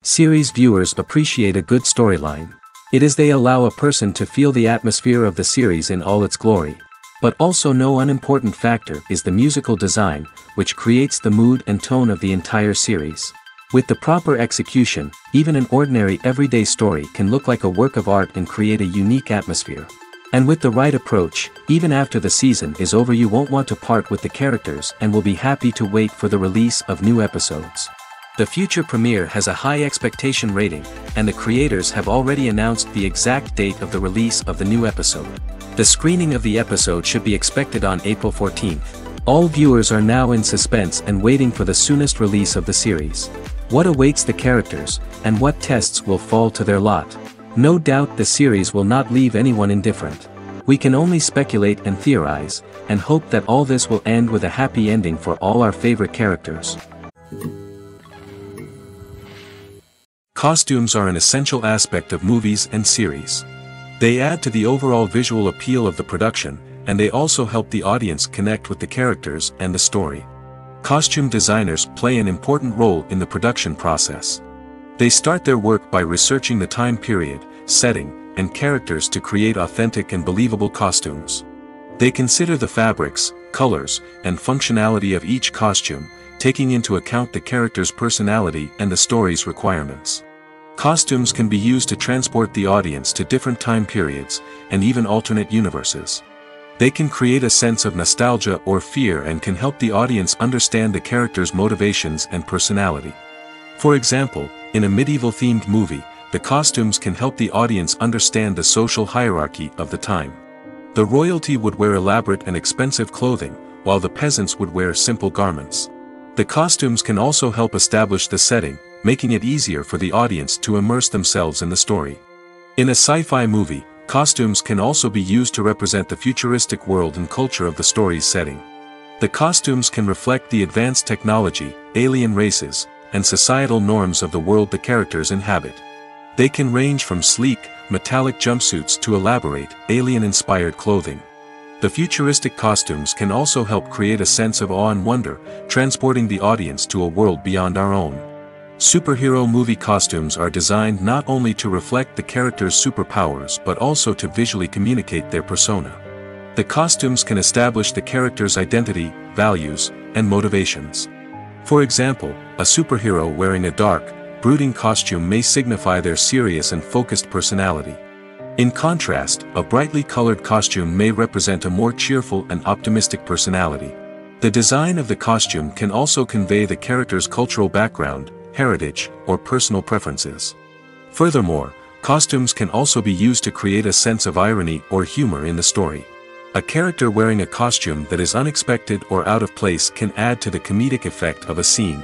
Series viewers appreciate a good storyline. It is they allow a person to feel the atmosphere of the series in all its glory. But also no unimportant factor is the musical design, which creates the mood and tone of the entire series. With the proper execution, even an ordinary everyday story can look like a work of art and create a unique atmosphere. And with the right approach, even after the season is over you won't want to part with the characters and will be happy to wait for the release of new episodes. The future premiere has a high expectation rating, and the creators have already announced the exact date of the release of the new episode. The screening of the episode should be expected on April 14th. All viewers are now in suspense and waiting for the soonest release of the series. What awaits the characters, and what tests will fall to their lot? No doubt the series will not leave anyone indifferent. We can only speculate and theorize, and hope that all this will end with a happy ending for all our favorite characters. Costumes are an essential aspect of movies and series. They add to the overall visual appeal of the production, and they also help the audience connect with the characters and the story. Costume designers play an important role in the production process. They start their work by researching the time period, setting, and characters to create authentic and believable costumes. They consider the fabrics, colors, and functionality of each costume, taking into account the character's personality and the story's requirements. Costumes can be used to transport the audience to different time periods, and even alternate universes. They can create a sense of nostalgia or fear and can help the audience understand the character's motivations and personality. For example, in a medieval-themed movie, the costumes can help the audience understand the social hierarchy of the time. The royalty would wear elaborate and expensive clothing, while the peasants would wear simple garments. The costumes can also help establish the setting, making it easier for the audience to immerse themselves in the story. In a sci-fi movie, costumes can also be used to represent the futuristic world and culture of the story's setting. The costumes can reflect the advanced technology, alien races, and societal norms of the world the characters inhabit. They can range from sleek, metallic jumpsuits to elaborate, alien-inspired clothing. The futuristic costumes can also help create a sense of awe and wonder, transporting the audience to a world beyond our own. Superhero movie costumes are designed not only to reflect the character's superpowers but also to visually communicate their persona. The costumes can establish the character's identity, values, and motivations. For example, a superhero wearing a dark, brooding costume may signify their serious and focused personality. In contrast, a brightly colored costume may represent a more cheerful and optimistic personality. The design of the costume can also convey the character's cultural background, heritage, or personal preferences. Furthermore, costumes can also be used to create a sense of irony or humor in the story. A character wearing a costume that is unexpected or out of place can add to the comedic effect of a scene.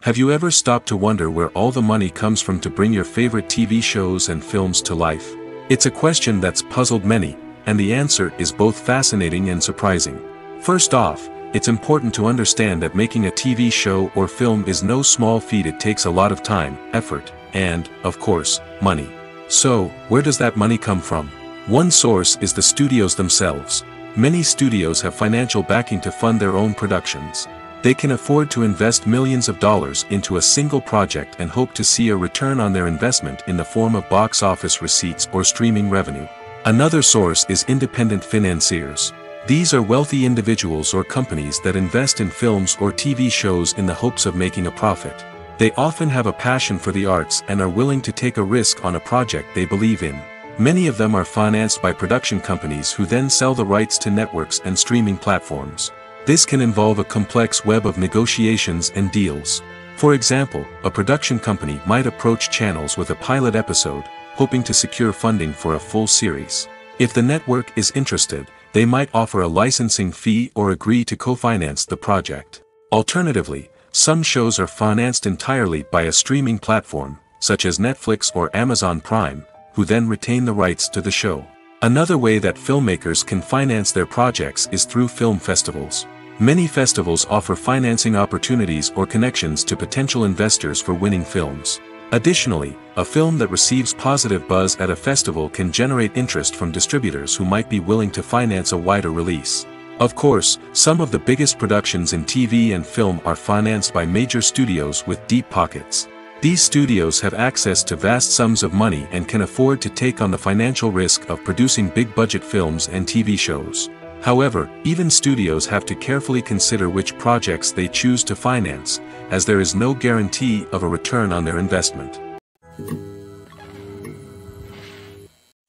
Have you ever stopped to wonder where all the money comes from to bring your favorite TV shows and films to life? It's a question that's puzzled many, and the answer is both fascinating and surprising. First off, it's important to understand that making a TV show or film is no small feat. It takes a lot of time, effort, and, of course, money. So, where does that money come from? One source is the studios themselves. Many studios have financial backing to fund their own productions. They can afford to invest millions of dollars into a single project and hope to see a return on their investment in the form of box office receipts or streaming revenue. Another source is independent financiers. These are wealthy individuals or companies that invest in films or TV shows in the hopes of making a profit. They often have a passion for the arts and are willing to take a risk on a project they believe in. Many of them are financed by production companies who then sell the rights to networks and streaming platforms. This can involve a complex web of negotiations and deals. For example, a production company might approach channels with a pilot episode, hoping to secure funding for a full series. If the network is interested, they might offer a licensing fee or agree to co-finance the project. Alternatively, some shows are financed entirely by a streaming platform, such as Netflix or Amazon Prime, who then retain the rights to the show. Another way that filmmakers can finance their projects is through film festivals. Many festivals offer financing opportunities or connections to potential investors for winning films. Additionally, a film that receives positive buzz at a festival can generate interest from distributors who might be willing to finance a wider release. Of course, some of the biggest productions in TV and film are financed by major studios with deep pockets. These studios have access to vast sums of money and can afford to take on the financial risk of producing big-budget films and TV shows. However, even studios have to carefully consider which projects they choose to finance, as there is no guarantee of a return on their investment.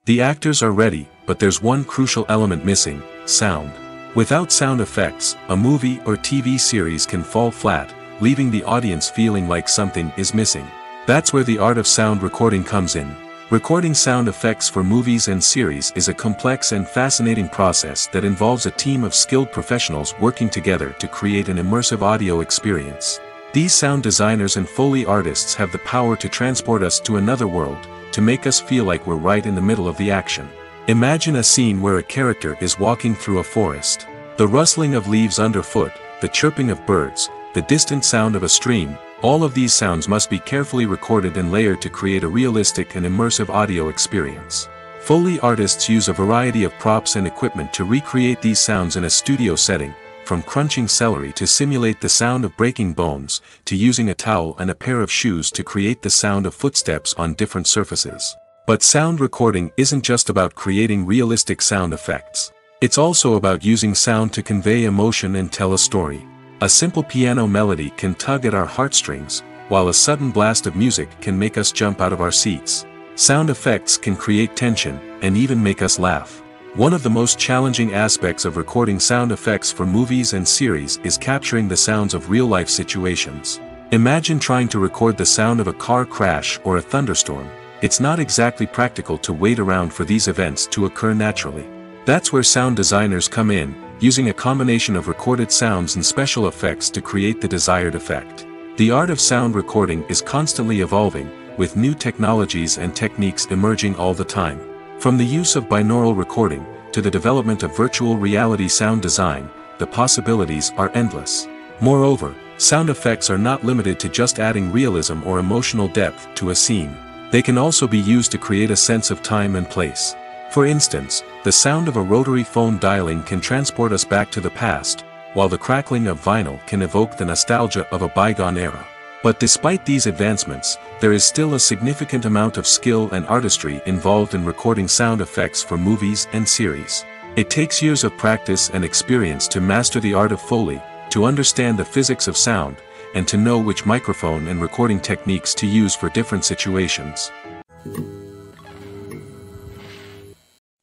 The actors are ready, but there's one crucial element missing: sound. Without sound effects, a movie or TV series can fall flat, leaving the audience feeling like something is missing. That's where the art of sound recording comes in. Recording sound effects for movies and series is a complex and fascinating process that involves a team of skilled professionals working together to create an immersive audio experience. These sound designers and Foley artists have the power to transport us to another world, to make us feel like we're right in the middle of the action. Imagine a scene where a character is walking through a forest. The rustling of leaves underfoot, the chirping of birds, the distant sound of a stream, all of these sounds must be carefully recorded and layered to create a realistic and immersive audio experience. Foley artists use a variety of props and equipment to recreate these sounds in a studio setting, from crunching celery to simulate the sound of breaking bones, to using a towel and a pair of shoes to create the sound of footsteps on different surfaces. But sound recording isn't just about creating realistic sound effects. It's also about using sound to convey emotion and tell a story. A simple piano melody can tug at our heartstrings, while a sudden blast of music can make us jump out of our seats. Sound effects can create tension, and even make us laugh. One of the most challenging aspects of recording sound effects for movies and series is capturing the sounds of real-life situations. Imagine trying to record the sound of a car crash or a thunderstorm. It's not exactly practical to wait around for these events to occur naturally. That's where sound designers come in, using a combination of recorded sounds and special effects to create the desired effect. The art of sound recording is constantly evolving, with new technologies and techniques emerging all the time. From the use of binaural recording, to the development of virtual reality sound design, the possibilities are endless. Moreover, sound effects are not limited to just adding realism or emotional depth to a scene. They can also be used to create a sense of time and place. For instance, the sound of a rotary phone dialing can transport us back to the past, while the crackling of vinyl can evoke the nostalgia of a bygone era. But despite these advancements, there is still a significant amount of skill and artistry involved in recording sound effects for movies and series. It takes years of practice and experience to master the art of Foley, to understand the physics of sound, and to know which microphone and recording techniques to use for different situations.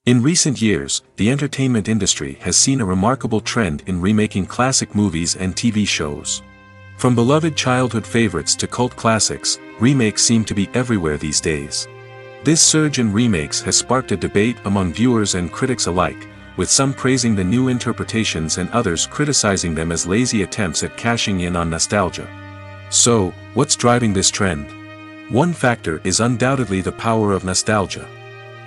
In recent years, the entertainment industry has seen a remarkable trend in remaking classic movies and TV shows. From beloved childhood favorites to cult classics, remakes seem to be everywhere these days. This surge in remakes has sparked a debate among viewers and critics alike, with some praising the new interpretations and others criticizing them as lazy attempts at cashing in on nostalgia. So, what's driving this trend? One factor is undoubtedly the power of nostalgia.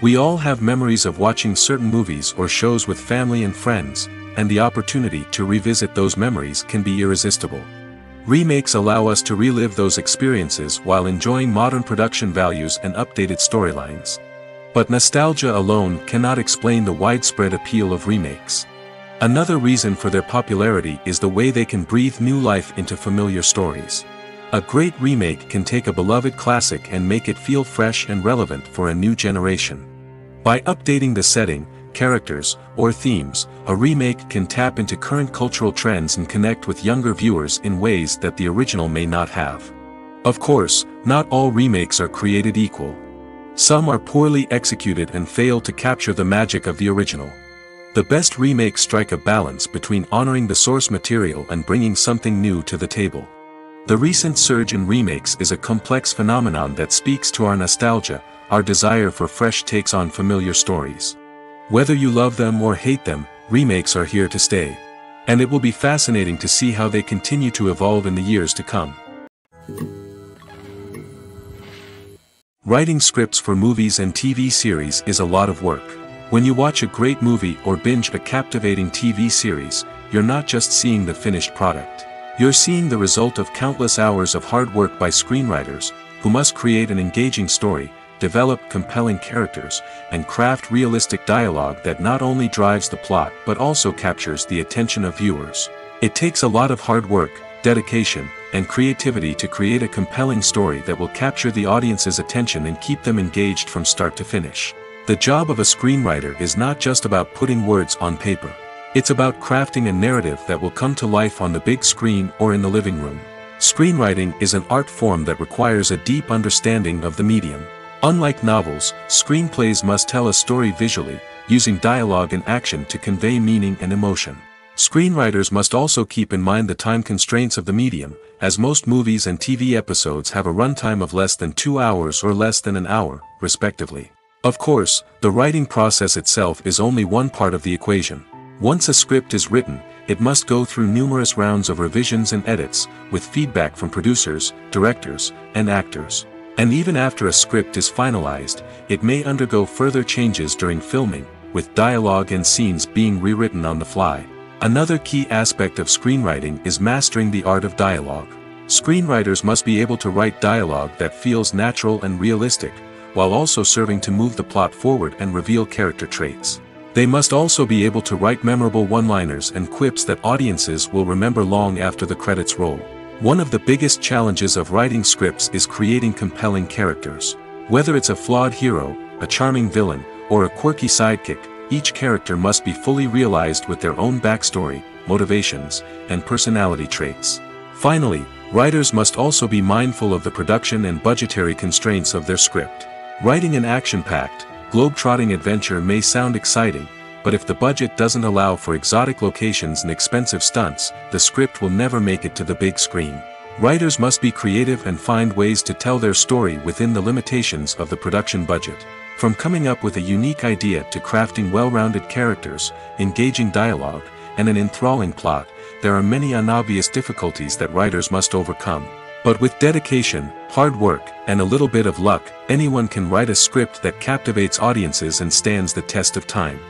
We all have memories of watching certain movies or shows with family and friends, and the opportunity to revisit those memories can be irresistible. Remakes allow us to relive those experiences while enjoying modern production values and updated storylines. But nostalgia alone cannot explain the widespread appeal of remakes. Another reason for their popularity is the way they can breathe new life into familiar stories. A great remake can take a beloved classic and make it feel fresh and relevant for a new generation. By updating the setting, characters, or themes, a remake can tap into current cultural trends and connect with younger viewers in ways that the original may not have. Of course, not all remakes are created equal. Some are poorly executed and fail to capture the magic of the original. The best remakes strike a balance between honoring the source material and bringing something new to the table. The recent surge in remakes is a complex phenomenon that speaks to our nostalgia, our desire for fresh takes on familiar stories. Whether you love them or hate them, remakes are here to stay. And it will be fascinating to see how they continue to evolve in the years to come. Writing scripts for movies and TV series is a lot of work. When you watch a great movie or binge a captivating TV series, you're not just seeing the finished product. You're seeing the result of countless hours of hard work by screenwriters, who must create an engaging story, develop compelling characters, and craft realistic dialogue that not only drives the plot but also captures the attention of viewers. It takes a lot of hard work, dedication, and creativity to create a compelling story that will capture the audience's attention and keep them engaged from start to finish. The job of a screenwriter is not just about putting words on paper. It's about crafting a narrative that will come to life on the big screen or in the living room. Screenwriting is an art form that requires a deep understanding of the medium. Unlike novels, screenplays must tell a story visually, using dialogue and action to convey meaning and emotion. Screenwriters must also keep in mind the time constraints of the medium, as most movies and TV episodes have a runtime of less than 2 hours or less than an hour, respectively. Of course, the writing process itself is only one part of the equation. Once a script is written, it must go through numerous rounds of revisions and edits, with feedback from producers, directors, and actors. And even after a script is finalized, it may undergo further changes during filming, with dialogue and scenes being rewritten on the fly. Another key aspect of screenwriting is mastering the art of dialogue. Screenwriters must be able to write dialogue that feels natural and realistic, while also serving to move the plot forward and reveal character traits. They must also be able to write memorable one-liners and quips that audiences will remember long after the credits roll. One of the biggest challenges of writing scripts is creating compelling characters. Whether it's a flawed hero, a charming villain, or a quirky sidekick, each character must be fully realized with their own backstory, motivations, and personality traits. Finally, writers must also be mindful of the production and budgetary constraints of their script. Writing an action-packed, globe-trotting adventure may sound exciting, but if the budget doesn't allow for exotic locations and expensive stunts, the script will never make it to the big screen. Writers must be creative and find ways to tell their story within the limitations of the production budget. From coming up with a unique idea to crafting well-rounded characters, engaging dialogue, and an enthralling plot, there are many unobvious difficulties that writers must overcome. But with dedication, hard work, and a little bit of luck, anyone can write a script that captivates audiences and stands the test of time.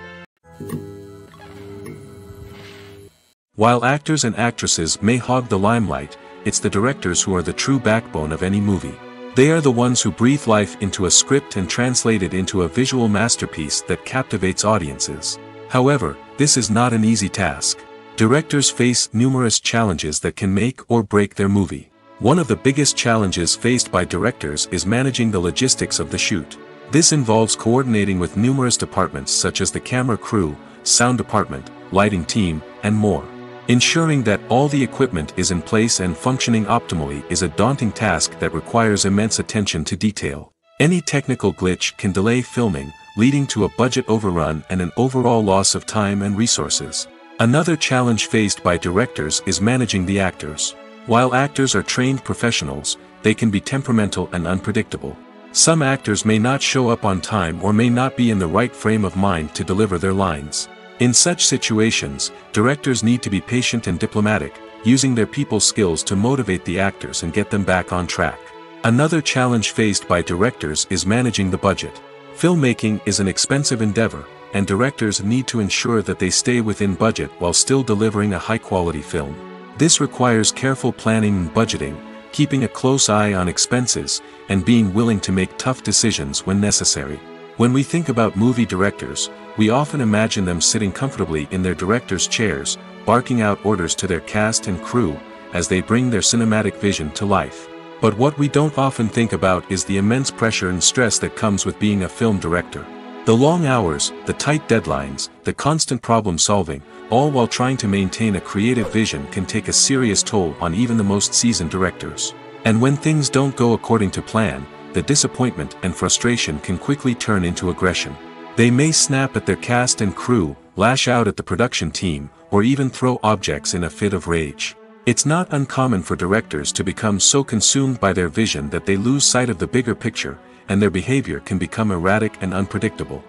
While actors and actresses may hog the limelight, it's the directors who are the true backbone of any movie. They are the ones who breathe life into a script and translate it into a visual masterpiece that captivates audiences. However, this is not an easy task. Directors face numerous challenges that can make or break their movie. One of the biggest challenges faced by directors is managing the logistics of the shoot. This involves coordinating with numerous departments such as the camera crew, sound department, lighting team, and more. Ensuring that all the equipment is in place and functioning optimally is a daunting task that requires immense attention to detail. Any technical glitch can delay filming, leading to a budget overrun and an overall loss of time and resources. Another challenge faced by directors is managing the actors. While actors are trained professionals, they can be temperamental and unpredictable. Some actors may not show up on time or may not be in the right frame of mind to deliver their lines. In such situations, directors need to be patient and diplomatic, using their people skills to motivate the actors and get them back on track. Another challenge faced by directors is managing the budget. Filmmaking is an expensive endeavor, and directors need to ensure that they stay within budget while still delivering a high-quality film. This requires careful planning and budgeting, keeping a close eye on expenses, and being willing to make tough decisions when necessary. When we think about movie directors, we often imagine them sitting comfortably in their director's chairs, barking out orders to their cast and crew, as they bring their cinematic vision to life. But what we don't often think about is the immense pressure and stress that comes with being a film director. The long hours, the tight deadlines, the constant problem solving, all while trying to maintain a creative vision can take a serious toll on even the most seasoned directors. And when things don't go according to plan, the disappointment and frustration can quickly turn into aggression. They may snap at their cast and crew, lash out at the production team, or even throw objects in a fit of rage. It's not uncommon for directors to become so consumed by their vision that they lose sight of the bigger picture, and their behavior can become erratic and unpredictable.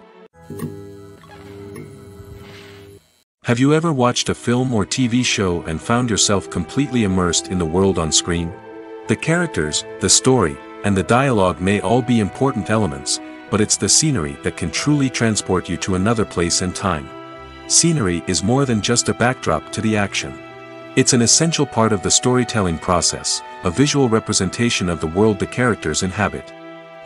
Have you ever watched a film or TV show and found yourself completely immersed in the world on screen? The characters, the story, and the dialogue may all be important elements, but it's the scenery that can truly transport you to another place and time. Scenery is more than just a backdrop to the action. It's an essential part of the storytelling process, a visual representation of the world the characters inhabit.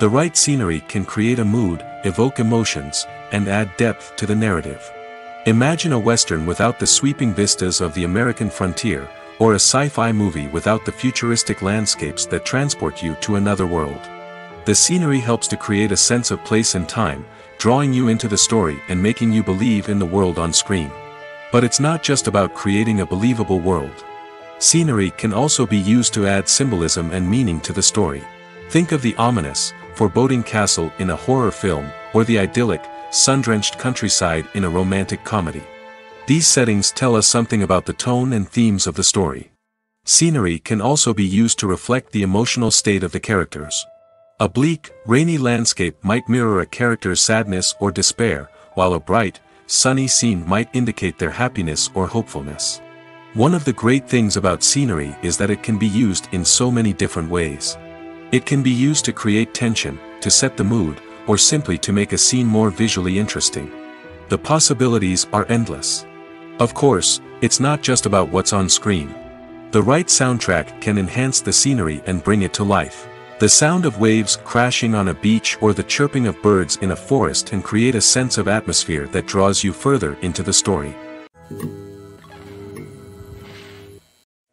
The right scenery can create a mood, evoke emotions, and add depth to the narrative. Imagine a western without the sweeping vistas of the American frontier, or a sci-fi movie without the futuristic landscapes that transport you to another world. The scenery helps to create a sense of place and time, drawing you into the story and making you believe in the world on screen. But it's not just about creating a believable world. Scenery can also be used to add symbolism and meaning to the story. Think of the ominous, foreboding castle in a horror film, or the idyllic, sun-drenched countryside in a romantic comedy. These settings tell us something about the tone and themes of the story. Scenery can also be used to reflect the emotional state of the characters. A bleak, rainy landscape might mirror a character's sadness or despair, while a bright, sunny scene might indicate their happiness or hopefulness. One of the great things about scenery is that it can be used in so many different ways. It can be used to create tension, to set the mood, or simply to make a scene more visually interesting. The possibilities are endless. Of course, it's not just about what's on screen. The right soundtrack can enhance the scenery and bring it to life. The sound of waves crashing on a beach or the chirping of birds in a forest can create a sense of atmosphere that draws you further into the story.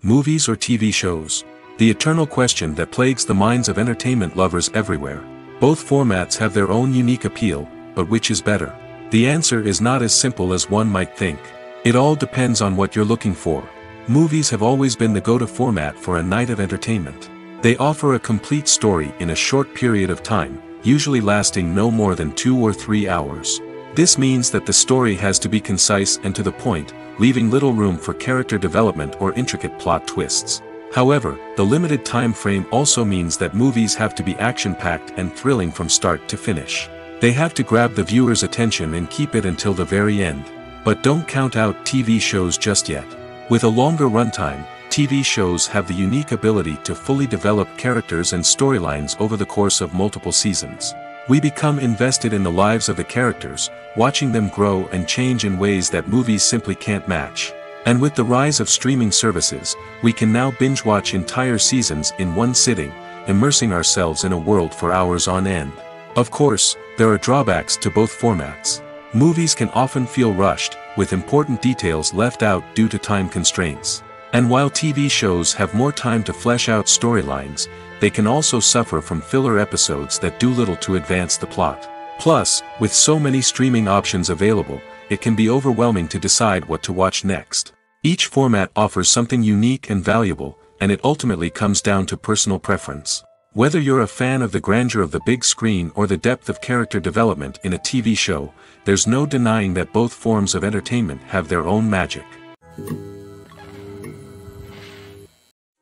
Movies or TV shows? The eternal question that plagues the minds of entertainment lovers everywhere. Both formats have their own unique appeal, but which is better? The answer is not as simple as one might think. It all depends on what you're looking for. Movies have always been the go-to format for a night of entertainment. They offer a complete story in a short period of time, usually lasting no more than 2 or 3 hours. This means that the story has to be concise and to the point, leaving little room for character development or intricate plot twists. However, the limited time frame also means that movies have to be action-packed and thrilling from start to finish. They have to grab the viewer's attention and keep it until the very end. But don't count out TV shows just yet. With a longer runtime, TV shows have the unique ability to fully develop characters and storylines over the course of multiple seasons. We become invested in the lives of the characters, watching them grow and change in ways that movies simply can't match. And with the rise of streaming services, we can now binge-watch entire seasons in one sitting, immersing ourselves in a world for hours on end. Of course, there are drawbacks to both formats. Movies can often feel rushed, with important details left out due to time constraints. And while TV shows have more time to flesh out storylines, they can also suffer from filler episodes that do little to advance the plot. Plus, with so many streaming options available, it can be overwhelming to decide what to watch next. Each format offers something unique and valuable, and it ultimately comes down to personal preference. Whether you're a fan of the grandeur of the big screen or the depth of character development in a TV show, there's no denying that both forms of entertainment have their own magic.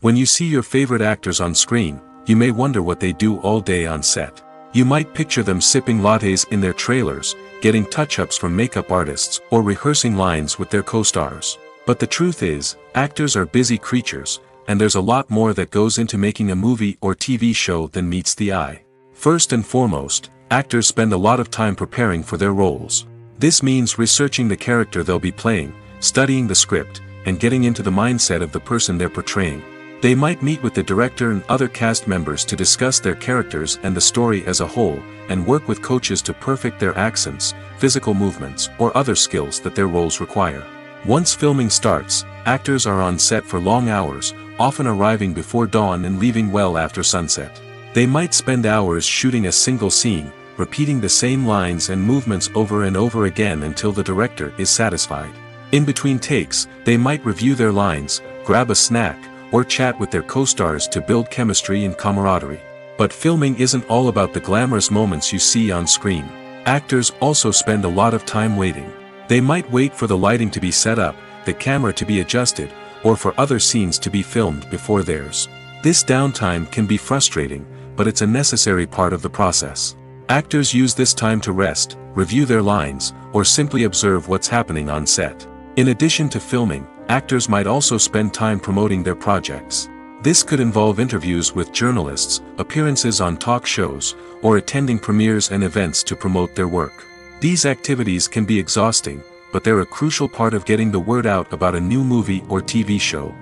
When you see your favorite actors on screen, you may wonder what they do all day on set. You might picture them sipping lattes in their trailers, getting touch-ups from makeup artists, or rehearsing lines with their co-stars. But the truth is, actors are busy creatures, and there's a lot more that goes into making a movie or TV show than meets the eye. First and foremost, actors spend a lot of time preparing for their roles. This means researching the character they'll be playing, studying the script, and getting into the mindset of the person they're portraying. They might meet with the director and other cast members to discuss their characters and the story as a whole, and work with coaches to perfect their accents, physical movements, or other skills that their roles require. Once filming starts, actors are on set for long hours, often arriving before dawn and leaving well after sunset. They might spend hours shooting a single scene, repeating the same lines and movements over and over again until the director is satisfied. In between takes, they might review their lines, grab a snack, or chat with their co-stars to build chemistry and camaraderie. But filming isn't all about the glamorous moments you see on screen. Actors also spend a lot of time waiting. They might wait for the lighting to be set up, the camera to be adjusted, or for other scenes to be filmed before theirs. This downtime can be frustrating, but it's a necessary part of the process. Actors use this time to rest, review their lines, or simply observe what's happening on set. In addition to filming, actors might also spend time promoting their projects. This could involve interviews with journalists, appearances on talk shows, or attending premieres and events to promote their work. These activities can be exhausting, but they're a crucial part of getting the word out about a new movie or TV show.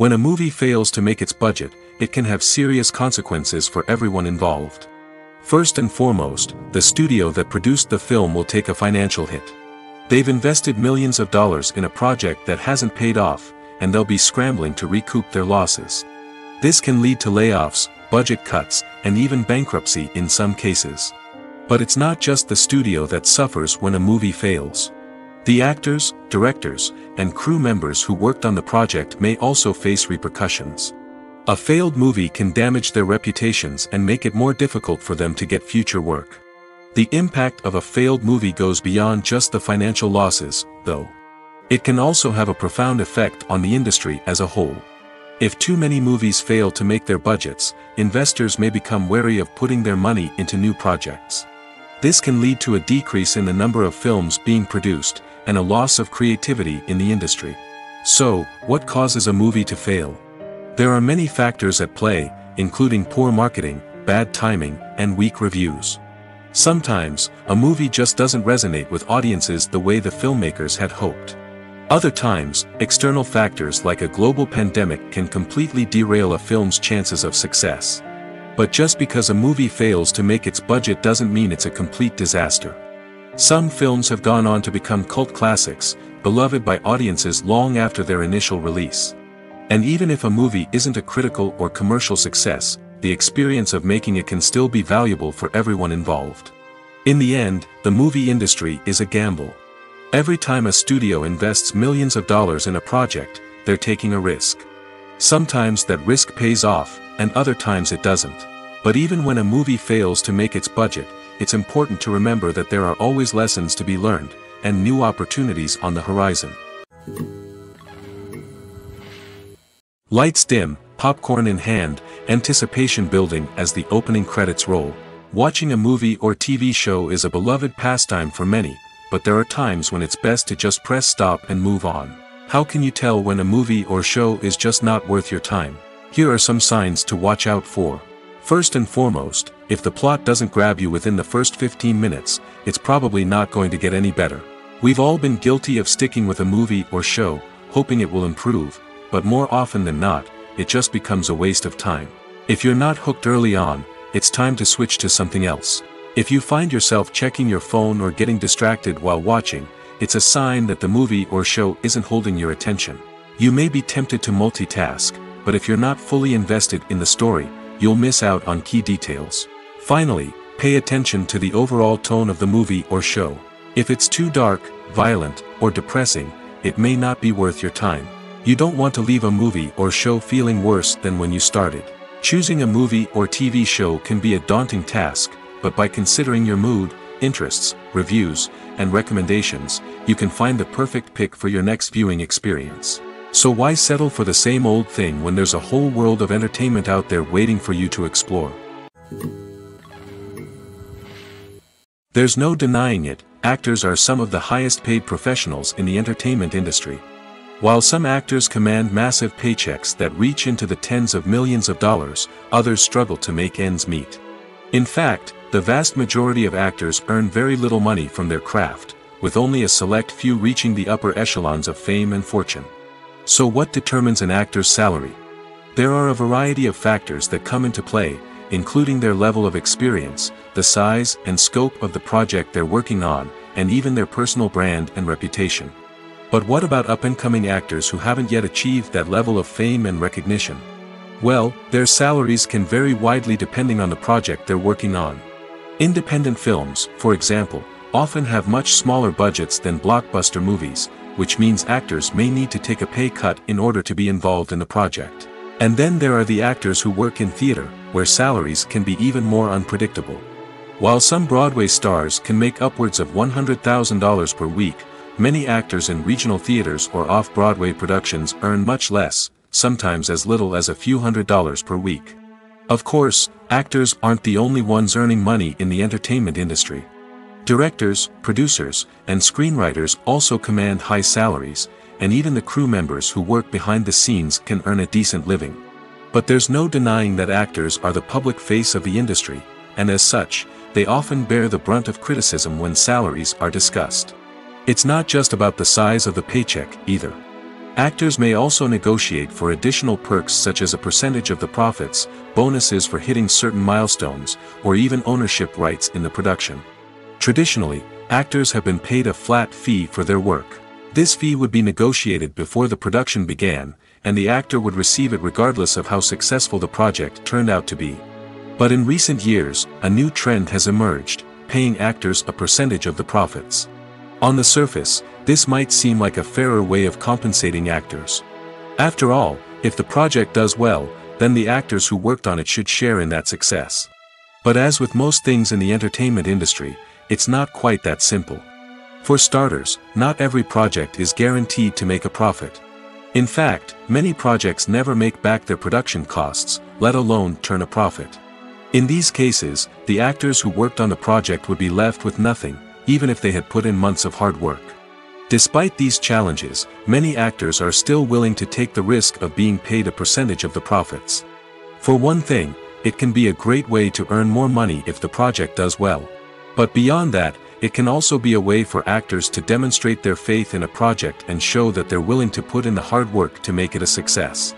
When a movie fails to make its budget, it can have serious consequences for everyone involved. First and foremost, the studio that produced the film will take a financial hit. They've invested millions of dollars in a project that hasn't paid off, and they'll be scrambling to recoup their losses. This can lead to layoffs, budget cuts, and even bankruptcy in some cases. But it's not just the studio that suffers when a movie fails. The actors, directors, and crew members who worked on the project may also face repercussions. A failed movie can damage their reputations and make it more difficult for them to get future work. The impact of a failed movie goes beyond just the financial losses, though. It can also have a profound effect on the industry as a whole. If too many movies fail to make their budgets, investors may become wary of putting their money into new projects. This can lead to a decrease in the number of films being produced, and a loss of creativity in the industry. So, what causes a movie to fail? There are many factors at play, including poor marketing, bad timing, and weak reviews. Sometimes, a movie just doesn't resonate with audiences the way the filmmakers had hoped. Other times, external factors like a global pandemic can completely derail a film's chances of success. But just because a movie fails to make its budget doesn't mean it's a complete disaster. Some films have gone on to become cult classics, beloved by audiences long after their initial release. And even if a movie isn't a critical or commercial success, the experience of making it can still be valuable for everyone involved. In the end, the movie industry is a gamble. Every time a studio invests millions of dollars in a project, they're taking a risk. Sometimes that risk pays off, and other times it doesn't. But even when a movie fails to make its budget, it's important to remember that there are always lessons to be learned, and new opportunities on the horizon. Lights dim, popcorn in hand, anticipation building as the opening credits roll. Watching a movie or TV show is a beloved pastime for many, but there are times when it's best to just press stop and move on. How can you tell when a movie or show is just not worth your time? Here are some signs to watch out for. First and foremost, if the plot doesn't grab you within the first 15 minutes, it's probably not going to get any better. We've all been guilty of sticking with a movie or show, hoping it will improve, but more often than not, it just becomes a waste of time. If you're not hooked early on, it's time to switch to something else. If you find yourself checking your phone or getting distracted while watching, it's a sign that the movie or show isn't holding your attention. You may be tempted to multitask, but if you're not fully invested in the story, you'll miss out on key details. Finally, pay attention to the overall tone of the movie or show. If it's too dark, violent, or depressing, it may not be worth your time. You don't want to leave a movie or show feeling worse than when you started. Choosing a movie or TV show can be a daunting task, but by considering your mood, interests, reviews, and recommendations, you can find the perfect pick for your next viewing experience. So why settle for the same old thing when there's a whole world of entertainment out there waiting for you to explore? There's no denying it, actors are some of the highest paid professionals in the entertainment industry. While some actors command massive paychecks that reach into the tens of millions of dollars, others struggle to make ends meet. In fact, the vast majority of actors earn very little money from their craft, with only a select few reaching the upper echelons of fame and fortune. So what determines an actor's salary? There are a variety of factors that come into play, including their level of experience, the size and scope of the project they're working on, and even their personal brand and reputation. But what about up-and-coming actors who haven't yet achieved that level of fame and recognition? Well, their salaries can vary widely depending on the project they're working on. Independent films, for example, often have much smaller budgets than blockbuster movies, which means actors may need to take a pay cut in order to be involved in the project. And then there are the actors who work in theater, where salaries can be even more unpredictable. While some Broadway stars can make upwards of $100,000 per week, many actors in regional theaters or off-Broadway productions earn much less, sometimes as little as a few $100s per week. Of course, actors aren't the only ones earning money in the entertainment industry. Directors, producers, and screenwriters also command high salaries, and even the crew members who work behind the scenes can earn a decent living. But there's no denying that actors are the public face of the industry, and as such, they often bear the brunt of criticism when salaries are discussed. It's not just about the size of the paycheck, either. Actors may also negotiate for additional perks such as a percentage of the profits, bonuses for hitting certain milestones, or even ownership rights in the production. Traditionally, actors have been paid a flat fee for their work. This fee would be negotiated before the production began, and the actor would receive it regardless of how successful the project turned out to be. But in recent years, a new trend has emerged, paying actors a percentage of the profits. On the surface, this might seem like a fairer way of compensating actors. After all, if the project does well, then the actors who worked on it should share in that success. But as with most things in the entertainment industry, it's not quite that simple. For starters, not every project is guaranteed to make a profit. In fact, many projects never make back their production costs, let alone turn a profit. In these cases, the actors who worked on the project would be left with nothing, even if they had put in months of hard work. Despite these challenges, many actors are still willing to take the risk of being paid a percentage of the profits. For one thing, it can be a great way to earn more money if the project does well. But beyond that, it can also be a way for actors to demonstrate their faith in a project and show that they're willing to put in the hard work to make it a success.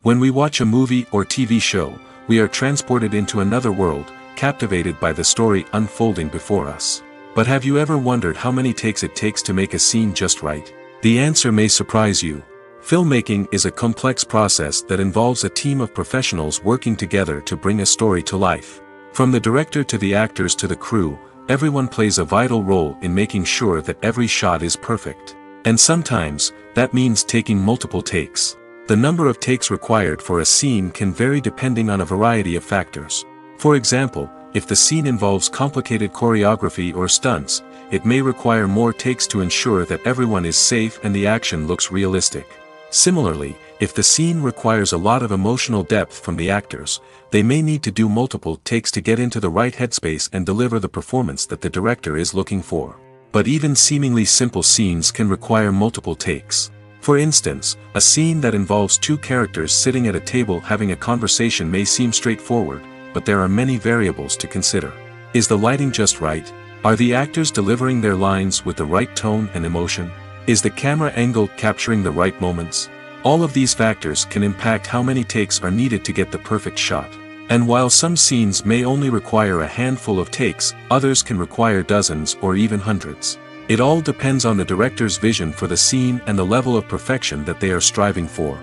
When we watch a movie or TV show, we are transported into another world, captivated by the story unfolding before us. But have you ever wondered how many takes it takes to make a scene just right? The answer may surprise you. Filmmaking is a complex process that involves a team of professionals working together to bring a story to life. From the director to the actors to the crew, everyone plays a vital role in making sure that every shot is perfect. And sometimes, that means taking multiple takes. The number of takes required for a scene can vary depending on a variety of factors. For example, if the scene involves complicated choreography or stunts, it may require more takes to ensure that everyone is safe and the action looks realistic. Similarly, if the scene requires a lot of emotional depth from the actors, they may need to do multiple takes to get into the right headspace and deliver the performance that the director is looking for. But even seemingly simple scenes can require multiple takes. For instance, a scene that involves two characters sitting at a table having a conversation may seem straightforward, but there are many variables to consider. Is the lighting just right? Are the actors delivering their lines with the right tone and emotion? Is the camera angle capturing the right moments? All of these factors can impact how many takes are needed to get the perfect shot. And while some scenes may only require a handful of takes, others can require dozens or even hundreds. It all depends on the director's vision for the scene and the level of perfection that they are striving for.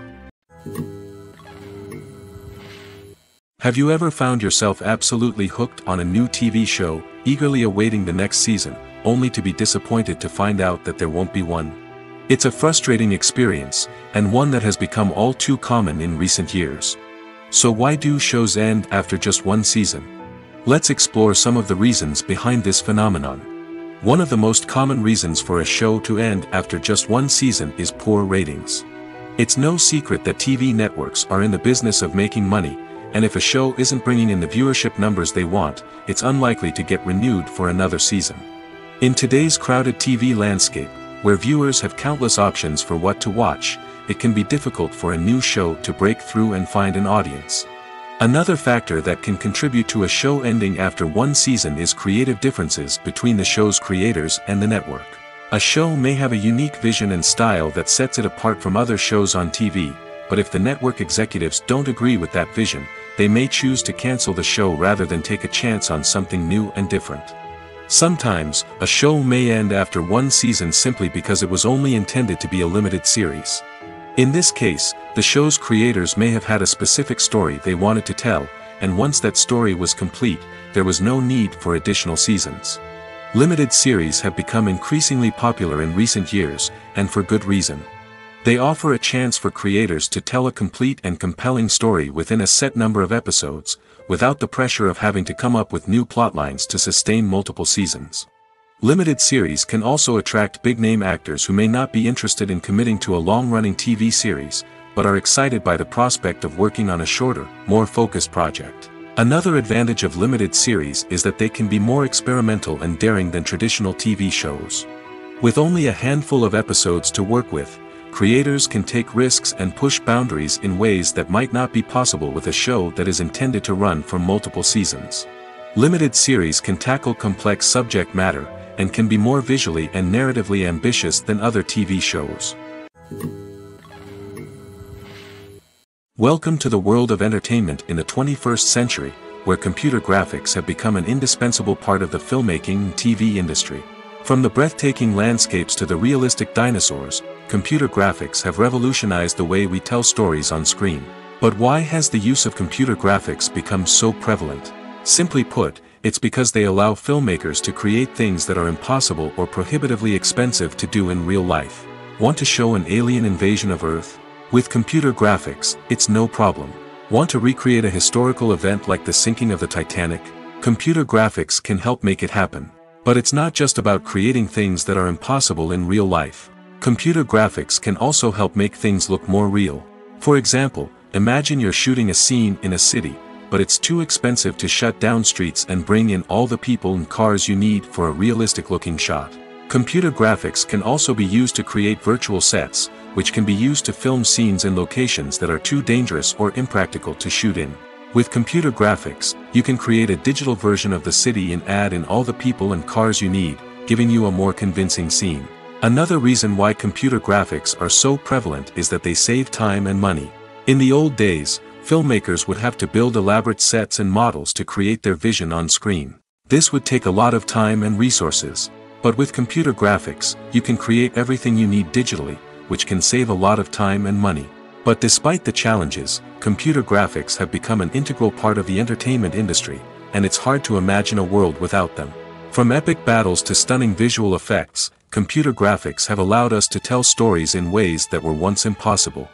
Have you ever found yourself absolutely hooked on a new TV show, eagerly awaiting the next season, only to be disappointed to find out that there won't be one? It's a frustrating experience, and one that has become all too common in recent years. So why do shows end after just one season? Let's explore some of the reasons behind this phenomenon. One of the most common reasons for a show to end after just one season is poor ratings. It's no secret that TV networks are in the business of making money, and if a show isn't bringing in the viewership numbers they want, it's unlikely to get renewed for another season. In today's crowded TV landscape, where viewers have countless options for what to watch, it can be difficult for a new show to break through and find an audience. Another factor that can contribute to a show ending after one season is creative differences between the show's creators and the network. A show may have a unique vision and style that sets it apart from other shows on TV, but if the network executives don't agree with that vision, they may choose to cancel the show rather than take a chance on something new and different. Sometimes, a show may end after one season simply because it was only intended to be a limited series. In this case, the show's creators may have had a specific story they wanted to tell, and once that story was complete, there was no need for additional seasons. Limited series have become increasingly popular in recent years, and for good reason. They offer a chance for creators to tell a complete and compelling story within a set number of episodes, without the pressure of having to come up with new plotlines to sustain multiple seasons. Limited series can also attract big-name actors who may not be interested in committing to a long-running TV series, but are excited by the prospect of working on a shorter, more focused project. Another advantage of limited series is that they can be more experimental and daring than traditional TV shows. With only a handful of episodes to work with, creators can take risks and push boundaries in ways that might not be possible with a show that is intended to run for multiple seasons. Limited series can tackle complex subject matter, and can be more visually and narratively ambitious than other TV shows. Welcome to the world of entertainment in the 21st century, where computer graphics have become an indispensable part of the filmmaking and TV industry. From the breathtaking landscapes to the realistic dinosaurs, computer graphics have revolutionized the way we tell stories on screen. But why has the use of computer graphics become so prevalent? Simply put, it's because they allow filmmakers to create things that are impossible or prohibitively expensive to do in real life. Want to show an alien invasion of Earth? With computer graphics, it's no problem. Want to recreate a historical event like the sinking of the Titanic? Computer graphics can help make it happen. But it's not just about creating things that are impossible in real life. Computer graphics can also help make things look more real. For example, imagine you're shooting a scene in a city, but it's too expensive to shut down streets and bring in all the people and cars you need for a realistic-looking shot. Computer graphics can also be used to create virtual sets, which can be used to film scenes in locations that are too dangerous or impractical to shoot in. With computer graphics, you can create a digital version of the city and add in all the people and cars you need, giving you a more convincing scene. Another reason why computer graphics are so prevalent is that they save time and money. In the old days, filmmakers would have to build elaborate sets and models to create their vision on screen. This would take a lot of time and resources. But with computer graphics, you can create everything you need digitally, which can save a lot of time and money. But despite the challenges, computer graphics have become an integral part of the entertainment industry, and it's hard to imagine a world without them. From epic battles to stunning visual effects, computer graphics have allowed us to tell stories in ways that were once impossible.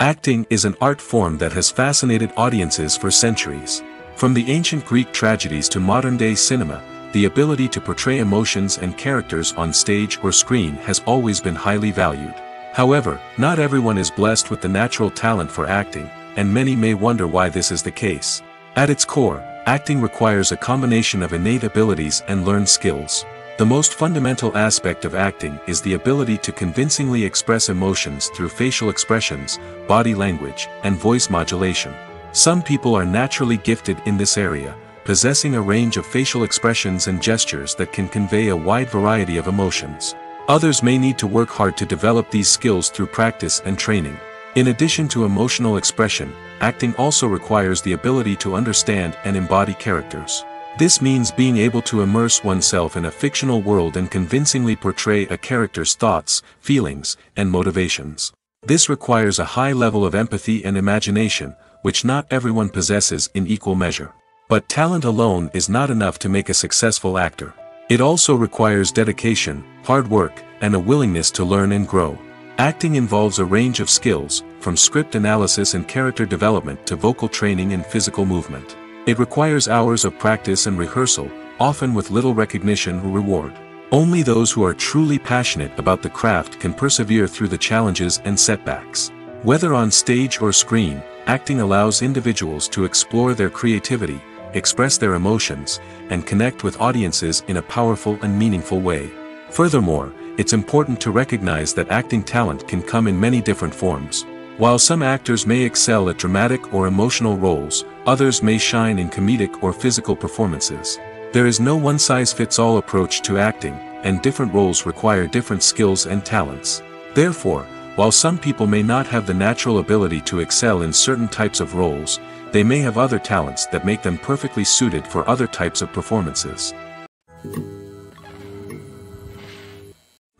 Acting is an art form that has fascinated audiences for centuries. From the ancient Greek tragedies to modern-day cinema, the ability to portray emotions and characters on stage or screen has always been highly valued. However, not everyone is blessed with the natural talent for acting, and many may wonder why this is the case. At its core, acting requires a combination of innate abilities and learned skills. The most fundamental aspect of acting is the ability to convincingly express emotions through facial expressions, body language, and voice modulation. Some people are naturally gifted in this area, possessing a range of facial expressions and gestures that can convey a wide variety of emotions. Others may need to work hard to develop these skills through practice and training. In addition to emotional expression, acting also requires the ability to understand and embody characters. This means being able to immerse oneself in a fictional world and convincingly portray a character's thoughts, feelings, and motivations. This requires a high level of empathy and imagination, which not everyone possesses in equal measure. But talent alone is not enough to make a successful actor. It also requires dedication, hard work, and a willingness to learn and grow. Acting involves a range of skills, from script analysis and character development to vocal training and physical movement. It requires hours of practice and rehearsal, often with little recognition or reward. Only those who are truly passionate about the craft can persevere through the challenges and setbacks. Whether on stage or screen, acting allows individuals to explore their creativity, express their emotions, and connect with audiences in a powerful and meaningful way. Furthermore, it's important to recognize that acting talent can come in many different forms. While some actors may excel at dramatic or emotional roles, others may shine in comedic or physical performances. There is no one-size-fits-all approach to acting, and different roles require different skills and talents. Therefore, while some people may not have the natural ability to excel in certain types of roles, they may have other talents that make them perfectly suited for other types of performances.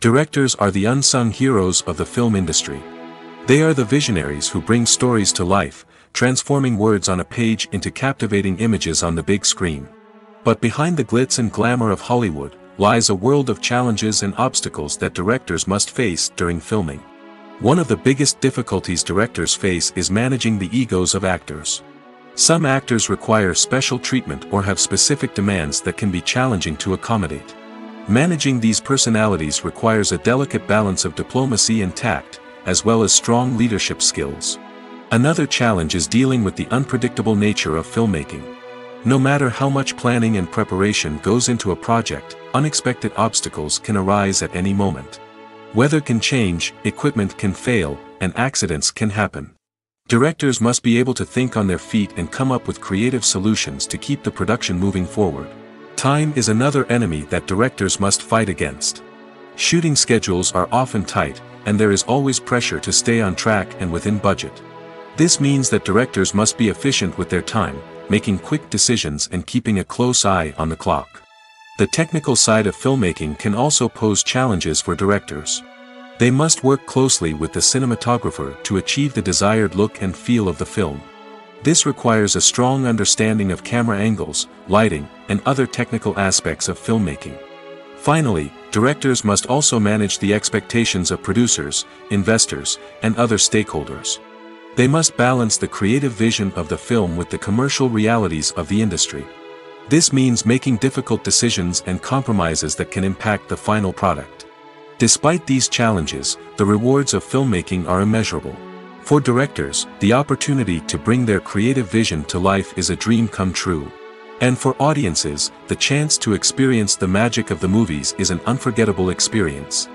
Directors are the unsung heroes of the film industry. They are the visionaries who bring stories to life, transforming words on a page into captivating images on the big screen. But behind the glitz and glamour of Hollywood lies a world of challenges and obstacles that directors must face during filming. One of the biggest difficulties directors face is managing the egos of actors. Some actors require special treatment or have specific demands that can be challenging to accommodate. Managing these personalities requires a delicate balance of diplomacy and tact, as well as strong leadership skills. Another challenge is dealing with the unpredictable nature of filmmaking. No matter how much planning and preparation goes into a project, unexpected obstacles can arise at any moment. Weather can change, equipment can fail, and accidents can happen. Directors must be able to think on their feet and come up with creative solutions to keep the production moving forward. Time is another enemy that directors must fight against. Shooting schedules are often tight, and there is always pressure to stay on track and within budget. This means that directors must be efficient with their time, making quick decisions and keeping a close eye on the clock. The technical side of filmmaking can also pose challenges for directors. They must work closely with the cinematographer to achieve the desired look and feel of the film. This requires a strong understanding of camera angles, lighting, and other technical aspects of filmmaking. Finally, directors must also manage the expectations of producers, investors, and other stakeholders. They must balance the creative vision of the film with the commercial realities of the industry. This means making difficult decisions and compromises that can impact the final product. Despite these challenges, the rewards of filmmaking are immeasurable. For directors, the opportunity to bring their creative vision to life is a dream come true. And for audiences, the chance to experience the magic of the movies is an unforgettable experience.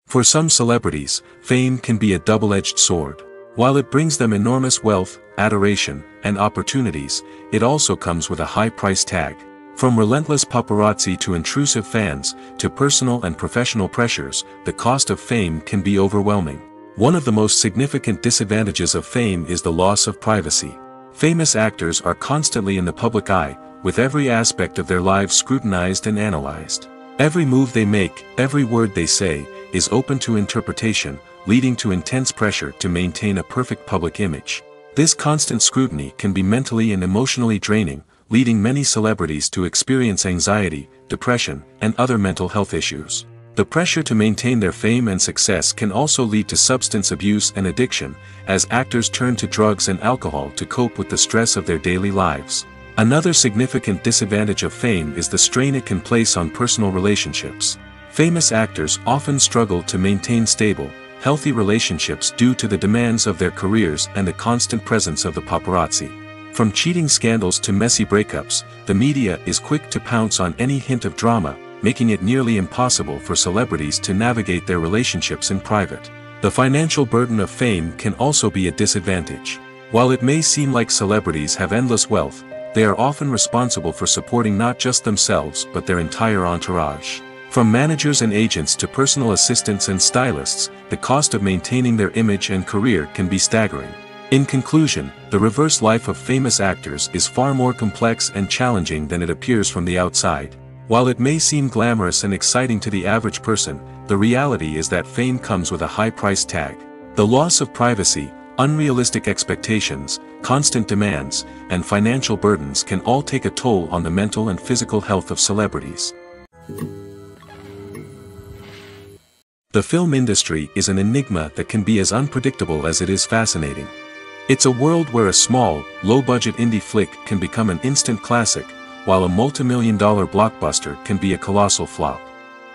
For some celebrities, fame can be a double-edged sword. While it brings them enormous wealth, adoration, and opportunities, it also comes with a high price tag. From relentless paparazzi to intrusive fans, to personal and professional pressures, the cost of fame can be overwhelming. One of the most significant disadvantages of fame is the loss of privacy. Famous actors are constantly in the public eye, with every aspect of their lives scrutinized and analyzed. Every move they make, every word they say, is open to interpretation, leading to intense pressure to maintain a perfect public image. This constant scrutiny can be mentally and emotionally draining, leading many celebrities to experience anxiety, depression, and other mental health issues. The pressure to maintain their fame and success can also lead to substance abuse and addiction, as actors turn to drugs and alcohol to cope with the stress of their daily lives. Another significant disadvantage of fame is the strain it can place on personal relationships. Famous actors often struggle to maintain stable, healthy relationships due to the demands of their careers and the constant presence of the paparazzi. From cheating scandals to messy breakups, the media is quick to pounce on any hint of drama, making it nearly impossible for celebrities to navigate their relationships in private. The financial burden of fame can also be a disadvantage. While it may seem like celebrities have endless wealth, they are often responsible for supporting not just themselves but their entire entourage. From managers and agents to personal assistants and stylists, the cost of maintaining their image and career can be staggering. In conclusion, the reverse life of famous actors is far more complex and challenging than it appears from the outside. While it may seem glamorous and exciting to the average person, the reality is that fame comes with a high price tag. The loss of privacy, unrealistic expectations, constant demands, and financial burdens can all take a toll on the mental and physical health of celebrities. The film industry is an enigma that can be as unpredictable as it is fascinating. It's a world where a small, low-budget indie flick can become an instant classic, while a multi-million-dollar blockbuster can be a colossal flop.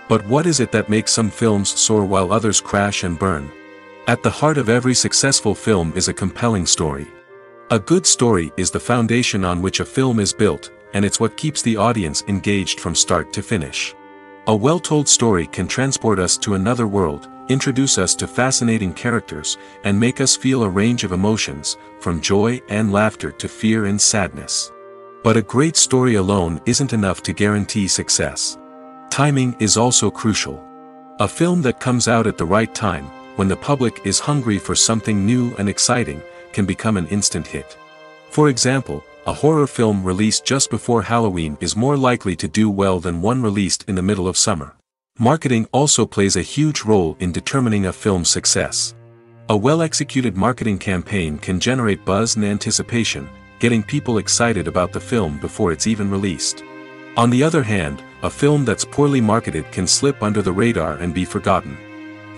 But what is it that makes some films soar while others crash and burn? At the heart of every successful film is a compelling story. A good story is the foundation on which a film is built, and it's what keeps the audience engaged from start to finish. A well-told story can transport us to another world, introduce us to fascinating characters, and make us feel a range of emotions, from joy and laughter to fear and sadness. But a great story alone isn't enough to guarantee success. Timing is also crucial. A film that comes out at the right time, when the public is hungry for something new and exciting, can become an instant hit. For example, a horror film released just before Halloween is more likely to do well than one released in the middle of summer. Marketing also plays a huge role in determining a film's success. A well-executed marketing campaign can generate buzz and anticipation, getting people excited about the film before it's even released. On the other hand, a film that's poorly marketed can slip under the radar and be forgotten.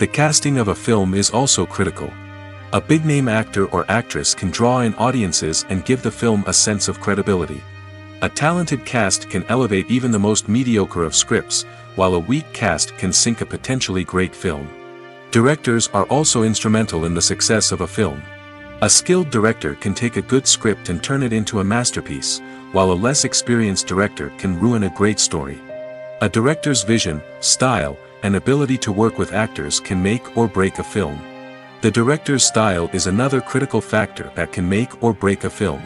The casting of a film is also critical. A big-name actor or actress can draw in audiences and give the film a sense of credibility. A talented cast can elevate even the most mediocre of scripts, while a weak cast can sink a potentially great film. Directors are also instrumental in the success of a film. A skilled director can take a good script and turn it into a masterpiece, while a less experienced director can ruin a great story. A director's vision, style, and ability to work with actors can make or break a film. The director's style is another critical factor that can make or break a film.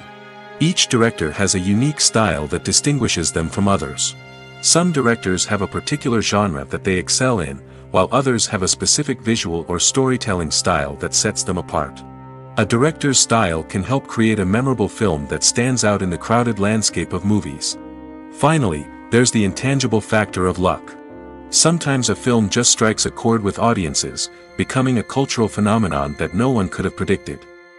Each director has a unique style that distinguishes them from others. Some directors have a particular genre that they excel in, while others have a specific visual or storytelling style that sets them apart. A director's style can help create a memorable film that stands out in the crowded landscape of movies. Finally, there's the intangible factor of luck. Sometimes a film just strikes a chord with audiences, becoming a cultural phenomenon that no one could have predicted.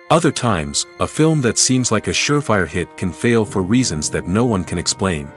Other times, a film that seems like a surefire hit can fail for reasons that no one can explain.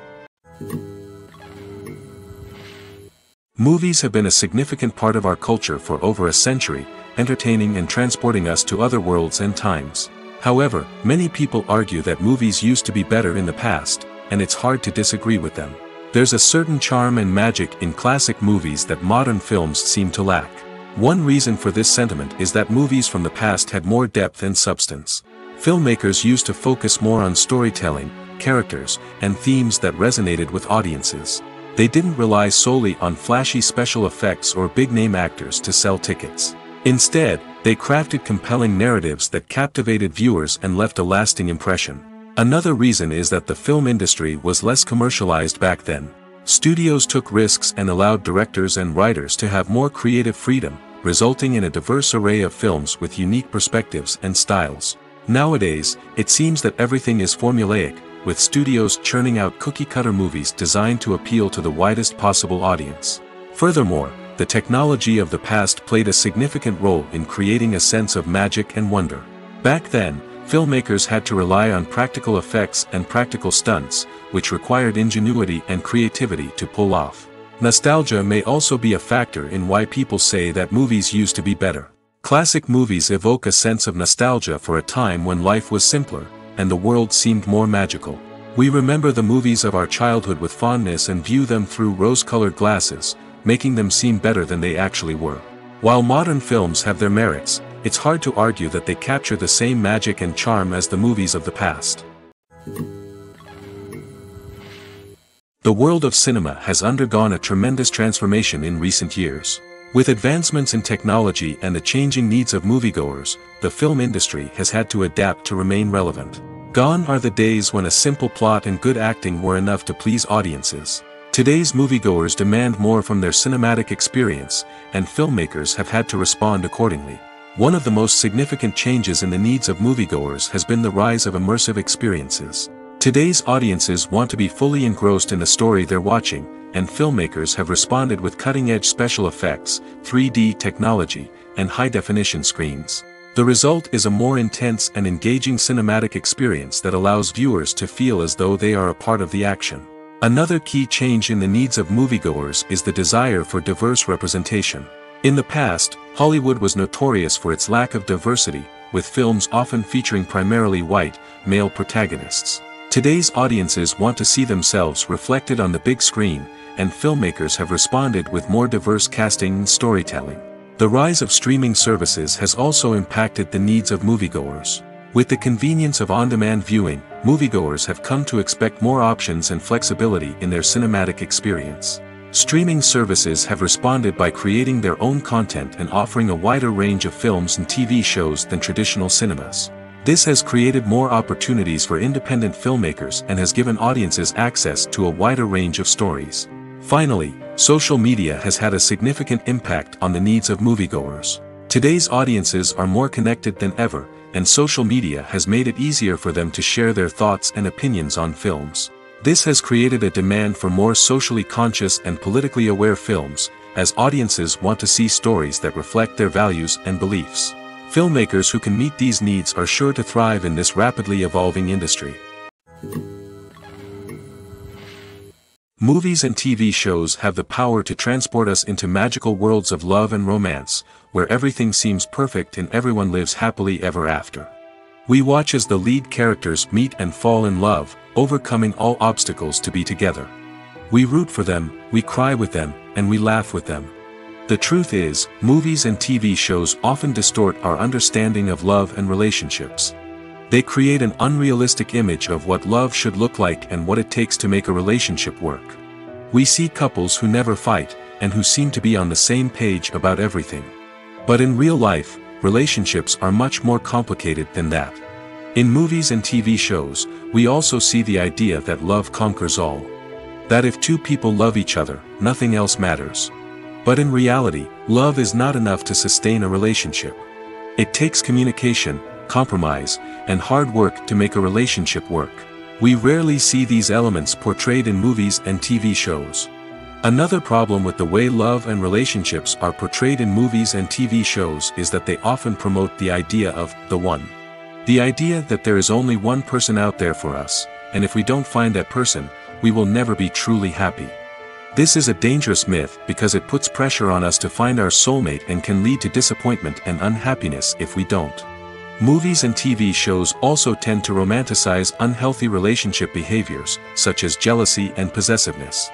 Movies have been a significant part of our culture for over a century, entertaining and transporting us to other worlds and times. However, many people argue that movies used to be better in the past, and it's hard to disagree with them. There's a certain charm and magic in classic movies that modern films seem to lack. One reason for this sentiment is that movies from the past had more depth and substance. Filmmakers used to focus more on storytelling, characters, and themes that resonated with audiences. They didn't rely solely on flashy special effects or big-name actors to sell tickets. Instead, they crafted compelling narratives that captivated viewers and left a lasting impression. Another reason is that the film industry was less commercialized back then. Studios took risks and allowed directors and writers to have more creative freedom, resulting in a diverse array of films with unique perspectives and styles. Nowadays, it seems that everything is formulaic, with studios churning out cookie-cutter movies designed to appeal to the widest possible audience. Furthermore, the technology of the past played a significant role in creating a sense of magic and wonder. Back then, filmmakers had to rely on practical effects and practical stunts, which required ingenuity and creativity to pull off. Nostalgia may also be a factor in why people say that movies used to be better. Classic movies evoke a sense of nostalgia for a time when life was simpler, and the world seemed more magical. We remember the movies of our childhood with fondness and view them through rose-colored glasses, making them seem better than they actually were. While modern films have their merits, it's hard to argue that they capture the same magic and charm as the movies of the past. The world of cinema has undergone a tremendous transformation in recent years. With advancements in technology and the changing needs of moviegoers, the film industry has had to adapt to remain relevant. Gone are the days when a simple plot and good acting were enough to please audiences. Today's moviegoers demand more from their cinematic experience, and filmmakers have had to respond accordingly. One of the most significant changes in the needs of moviegoers has been the rise of immersive experiences. Today's audiences want to be fully engrossed in the story they're watching, and filmmakers have responded with cutting-edge special effects, 3D technology, and high-definition screens. The result is a more intense and engaging cinematic experience that allows viewers to feel as though they are a part of the action. Another key change in the needs of moviegoers is the desire for diverse representation. In the past, Hollywood was notorious for its lack of diversity, with films often featuring primarily white, male protagonists. Today's audiences want to see themselves reflected on the big screen, and filmmakers have responded with more diverse casting and storytelling. The rise of streaming services has also impacted the needs of moviegoers. With the convenience of on-demand viewing, moviegoers have come to expect more options and flexibility in their cinematic experience. Streaming services have responded by creating their own content and offering a wider range of films and TV shows than traditional cinemas. This has created more opportunities for independent filmmakers and has given audiences access to a wider range of stories. Finally, social media has had a significant impact on the needs of moviegoers. Today's audiences are more connected than ever, and social media has made it easier for them to share their thoughts and opinions on films. This has created a demand for more socially conscious and politically aware films, as audiences want to see stories that reflect their values and beliefs. Filmmakers who can meet these needs are sure to thrive in this rapidly evolving industry. Movies and TV shows have the power to transport us into magical worlds of love and romance, where everything seems perfect and everyone lives happily ever after. We watch as the lead characters meet and fall in love, overcoming all obstacles to be together. We root for them, we cry with them, and we laugh with them. The truth is, movies and TV shows often distort our understanding of love and relationships. They create an unrealistic image of what love should look like and what it takes to make a relationship work. We see couples who never fight, and who seem to be on the same page about everything. But in real life, relationships are much more complicated than that. In movies and TV shows, we also see the idea that love conquers all. That if two people love each other, nothing else matters. But in reality, love is not enough to sustain a relationship. It takes communication, compromise, and hard work to make a relationship work. We rarely see these elements portrayed in movies and TV shows. Another problem with the way love and relationships are portrayed in movies and TV shows is that they often promote the idea of the one. The idea that there is only one person out there for us, and if we don't find that person, we will never be truly happy. This is a dangerous myth because it puts pressure on us to find our soulmate and can lead to disappointment and unhappiness if we don't. Movies and TV shows also tend to romanticize unhealthy relationship behaviors, such as jealousy and possessiveness.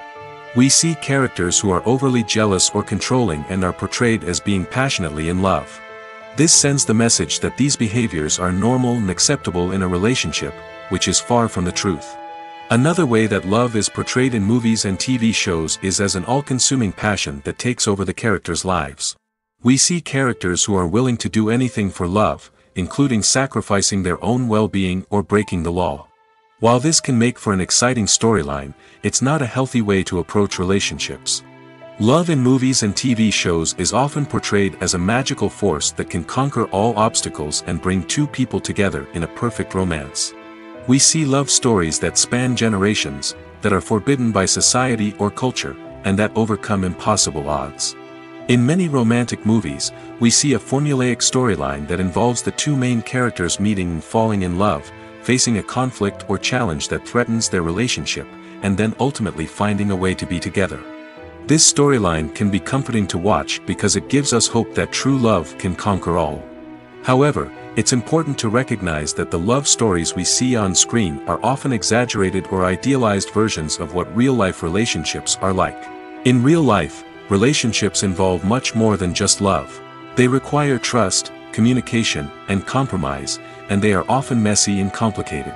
We see characters who are overly jealous or controlling and are portrayed as being passionately in love. This sends the message that these behaviors are normal and acceptable in a relationship, which is far from the truth. Another way that love is portrayed in movies and TV shows is as an all-consuming passion that takes over the characters' lives. We see characters who are willing to do anything for love, including sacrificing their own well-being or breaking the law. While this can make for an exciting storyline, it's not a healthy way to approach relationships. Love in movies and TV shows is often portrayed as a magical force that can conquer all obstacles and bring two people together in a perfect romance. We see love stories that span generations, that are forbidden by society or culture, and that overcome impossible odds. In many romantic movies, we see a formulaic storyline that involves the two main characters meeting and falling in love, facing a conflict or challenge that threatens their relationship, and then ultimately finding a way to be together. This storyline can be comforting to watch because it gives us hope that true love can conquer all. However, it's important to recognize that the love stories we see on screen are often exaggerated or idealized versions of what real-life relationships are like. In real life, relationships involve much more than just love. They require trust, communication, and compromise, and they are often messy and complicated.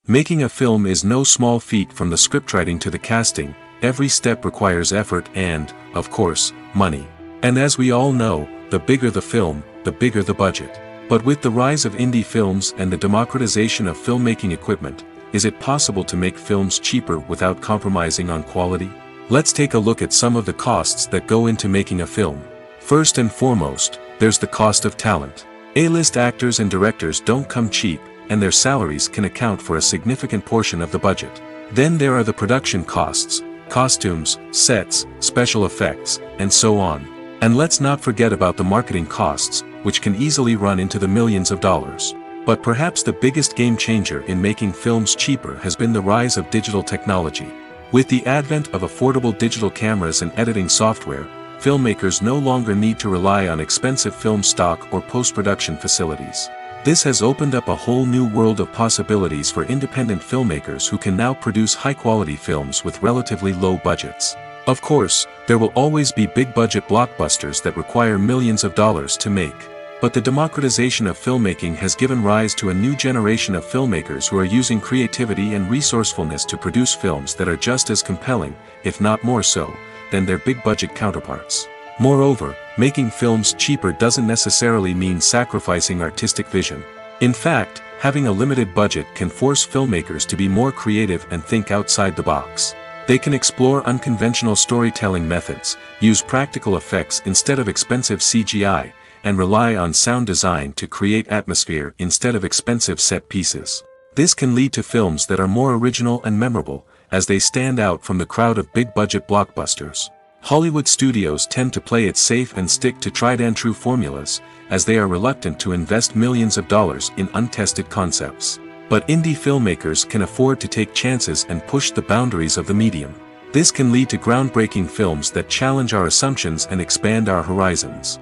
Making a film is no small feat. From the scriptwriting to the casting, every step requires effort and, of course, money. And as we all know, the bigger the film, the bigger the budget. But with the rise of indie films and the democratization of filmmaking equipment, is it possible to make films cheaper without compromising on quality? Let's take a look at some of the costs that go into making a film. First and foremost, there's the cost of talent. A-list actors and directors don't come cheap, and their salaries can account for a significant portion of the budget. Then there are the production costs, costumes, sets, special effects, and so on. And let's not forget about the marketing costs, which can easily run into the millions of dollars. But perhaps the biggest game changer in making films cheaper has been the rise of digital technology. With the advent of affordable digital cameras and editing software, filmmakers no longer need to rely on expensive film stock or post-production facilities. This has opened up a whole new world of possibilities for independent filmmakers who can now produce high-quality films with relatively low budgets. Of course, there will always be big-budget blockbusters that require millions of dollars to make. But the democratization of filmmaking has given rise to a new generation of filmmakers who are using creativity and resourcefulness to produce films that are just as compelling, if not more so, than their big-budget counterparts. Moreover, making films cheaper doesn't necessarily mean sacrificing artistic vision. In fact, having a limited budget can force filmmakers to be more creative and think outside the box. They can explore unconventional storytelling methods, use practical effects instead of expensive CGI, and rely on sound design to create atmosphere instead of expensive set pieces. This can lead to films that are more original and memorable, as they stand out from the crowd of big-budget blockbusters. Hollywood studios tend to play it safe and stick to tried-and-true formulas, as they are reluctant to invest millions of dollars in untested concepts. But indie filmmakers can afford to take chances and push the boundaries of the medium. This can lead to groundbreaking films that challenge our assumptions and expand our horizons.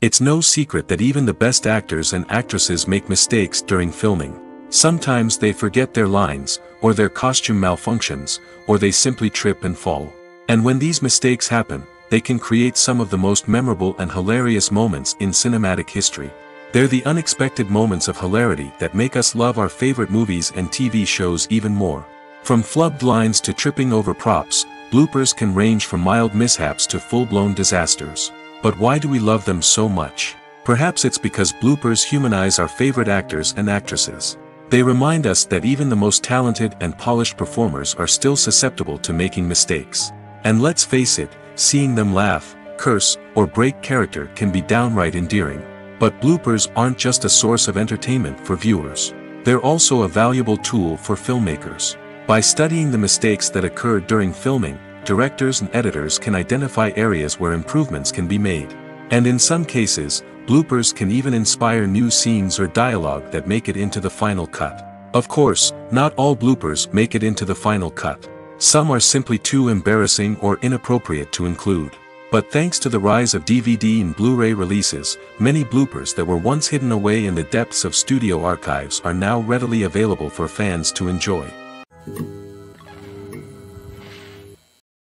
It's no secret that even the best actors and actresses make mistakes during filming. Sometimes they forget their lines, or their costume malfunctions, or they simply trip and fall. And when these mistakes happen, they can create some of the most memorable and hilarious moments in cinematic history. They're the unexpected moments of hilarity that make us love our favorite movies and TV shows even more. From flubbed lines to tripping over props, bloopers can range from mild mishaps to full-blown disasters. But why do we love them so much? Perhaps it's because bloopers humanize our favorite actors and actresses. They remind us that even the most talented and polished performers are still susceptible to making mistakes. And let's face it, seeing them laugh, curse, or break character can be downright endearing. But bloopers aren't just a source of entertainment for viewers. They're also a valuable tool for filmmakers. By studying the mistakes that occurred during filming, directors and editors can identify areas where improvements can be made. And in some cases, bloopers can even inspire new scenes or dialogue that make it into the final cut. Of course, not all bloopers make it into the final cut. Some are simply too embarrassing or inappropriate to include. But thanks to the rise of DVD and Blu-ray releases, many bloopers that were once hidden away in the depths of studio archives are now readily available for fans to enjoy.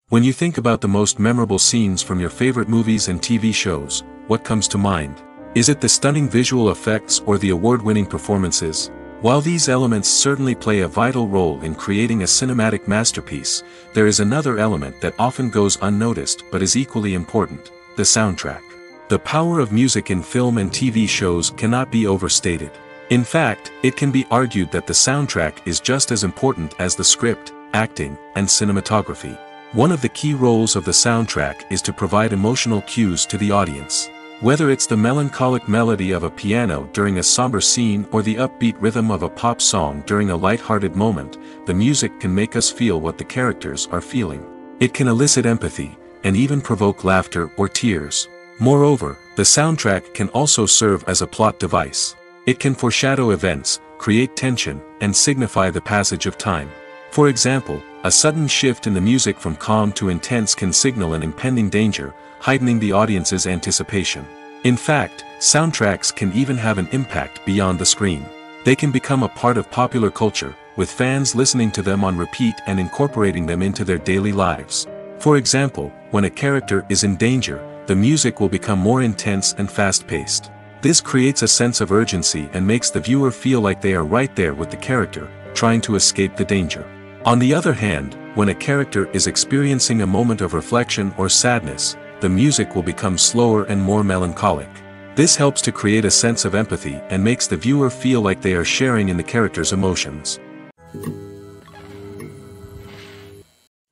When you think about the most memorable scenes from your favorite movies and TV shows, what comes to mind? Is it the stunning visual effects or the award-winning performances? While these elements certainly play a vital role in creating a cinematic masterpiece, there is another element that often goes unnoticed but is equally important: the soundtrack. The power of music in film and TV shows cannot be overstated. In fact, it can be argued that the soundtrack is just as important as the script, acting, and cinematography. One of the key roles of the soundtrack is to provide emotional cues to the audience. Whether it's the melancholic melody of a piano during a somber scene or the upbeat rhythm of a pop song during a light-hearted moment, the music can make us feel what the characters are feeling. It can elicit empathy, and even provoke laughter or tears. Moreover, the soundtrack can also serve as a plot device. It can foreshadow events, create tension, and signify the passage of time. For example, a sudden shift in the music from calm to intense can signal an impending danger, heightening the audience's anticipation. In fact, soundtracks can even have an impact beyond the screen. They can become a part of popular culture, with fans listening to them on repeat and incorporating them into their daily lives. For example, when a character is in danger, the music will become more intense and fast-paced. This creates a sense of urgency and makes the viewer feel like they are right there with the character, trying to escape the danger. On the other hand, when a character is experiencing a moment of reflection or sadness, the music will become slower and more melancholic. This helps to create a sense of empathy and makes the viewer feel like they are sharing in the character's emotions.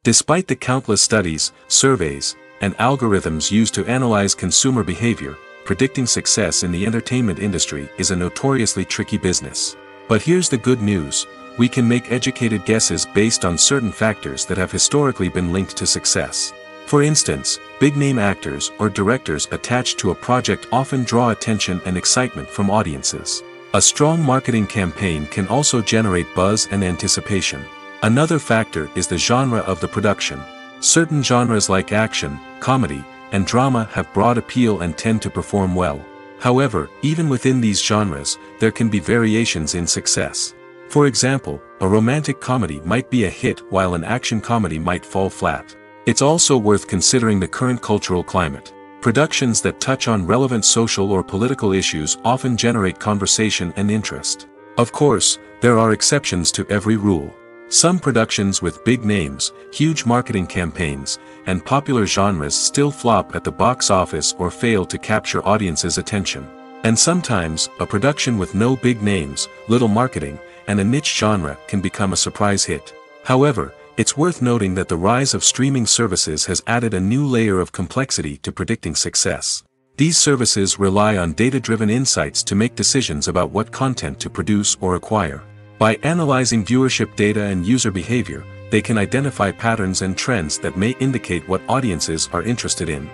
Despite the countless studies, surveys, and algorithms used to analyze consumer behavior, predicting success in the entertainment industry is a notoriously tricky business. But here's the good news: we can make educated guesses based on certain factors that have historically been linked to success. For instance, big-name actors or directors attached to a project often draw attention and excitement from audiences. A strong marketing campaign can also generate buzz and anticipation. Another factor is the genre of the production. Certain genres like action, comedy, and drama have broad appeal and tend to perform well. However, even within these genres, there can be variations in success. For example, a romantic comedy might be a hit while an action comedy might fall flat. It's also worth considering the current cultural climate. Productions that touch on relevant social or political issues often generate conversation and interest. Of course, there are exceptions to every rule. Some productions with big names, huge marketing campaigns, and popular genres still flop at the box office or fail to capture audiences' attention. And sometimes, a production with no big names, little marketing, and a niche genre can become a surprise hit. However, it's worth noting that the rise of streaming services has added a new layer of complexity to predicting success. These services rely on data-driven insights to make decisions about what content to produce or acquire. By analyzing viewership data and user behavior, they can identify patterns and trends that may indicate what audiences are interested in.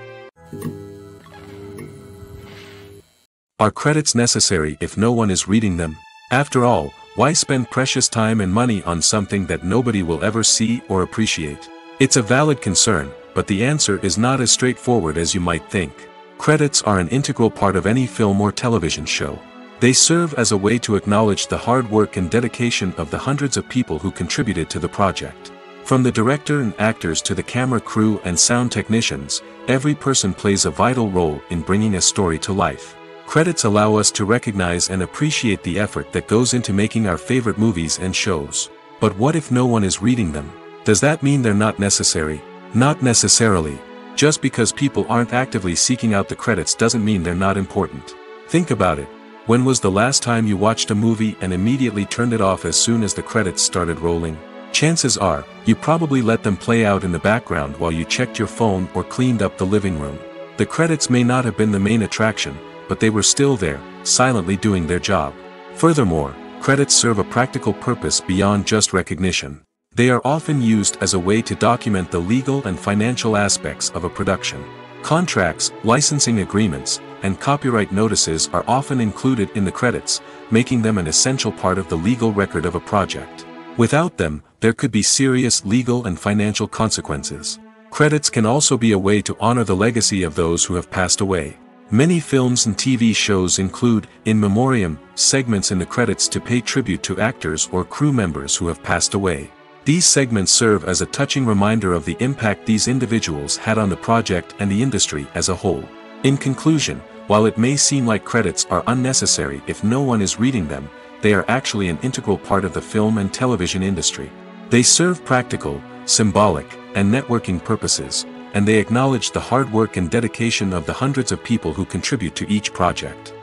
Are credits necessary if no one is reading them? After all, why spend precious time and money on something that nobody will ever see or appreciate? It's a valid concern, but the answer is not as straightforward as you might think. Credits are an integral part of any film or television show. They serve as a way to acknowledge the hard work and dedication of the hundreds of people who contributed to the project. From the director and actors to the camera crew and sound technicians, every person plays a vital role in bringing a story to life. Credits allow us to recognize and appreciate the effort that goes into making our favorite movies and shows. But what if no one is reading them? Does that mean they're not necessary? Not necessarily. Just because people aren't actively seeking out the credits doesn't mean they're not important. Think about it. When was the last time you watched a movie and immediately turned it off as soon as the credits started rolling? Chances are, you probably let them play out in the background while you checked your phone or cleaned up the living room. The credits may not have been the main attraction, but they were still there, silently doing their job. Furthermore, credits serve a practical purpose beyond just recognition. They are often used as a way to document the legal and financial aspects of a production. Contracts, licensing agreements, and copyright notices are often included in the credits, making them an essential part of the legal record of a project. Without them, there could be serious legal and financial consequences. Credits can also be a way to honor the legacy of those who have passed away. Many films and TV shows include, in memoriam, segments in the credits to pay tribute to actors or crew members who have passed away. These segments serve as a touching reminder of the impact these individuals had on the project and the industry as a whole. In conclusion, while it may seem like credits are unnecessary if no one is reading them, they are actually an integral part of the film and television industry. They serve practical, symbolic, and networking purposes, and they acknowledge the hard work and dedication of the hundreds of people who contribute to each project.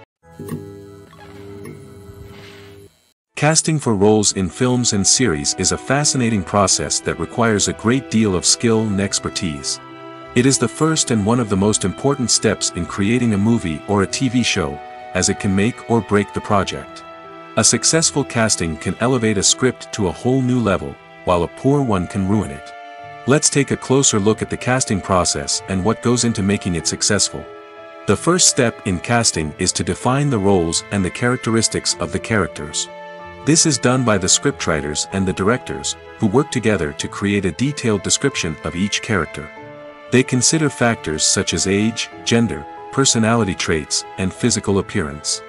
Casting for roles in films and series is a fascinating process that requires a great deal of skill and expertise. It is the first and one of the most important steps in creating a movie or a TV show, as it can make or break the project. A successful casting can elevate a script to a whole new level, while a poor one can ruin it. Let's take a closer look at the casting process and what goes into making it successful. The first step in casting is to define the roles and the characteristics of the characters. This is done by the scriptwriters and the directors, who work together to create a detailed description of each character. They consider factors such as age, gender, personality traits, and physical appearance.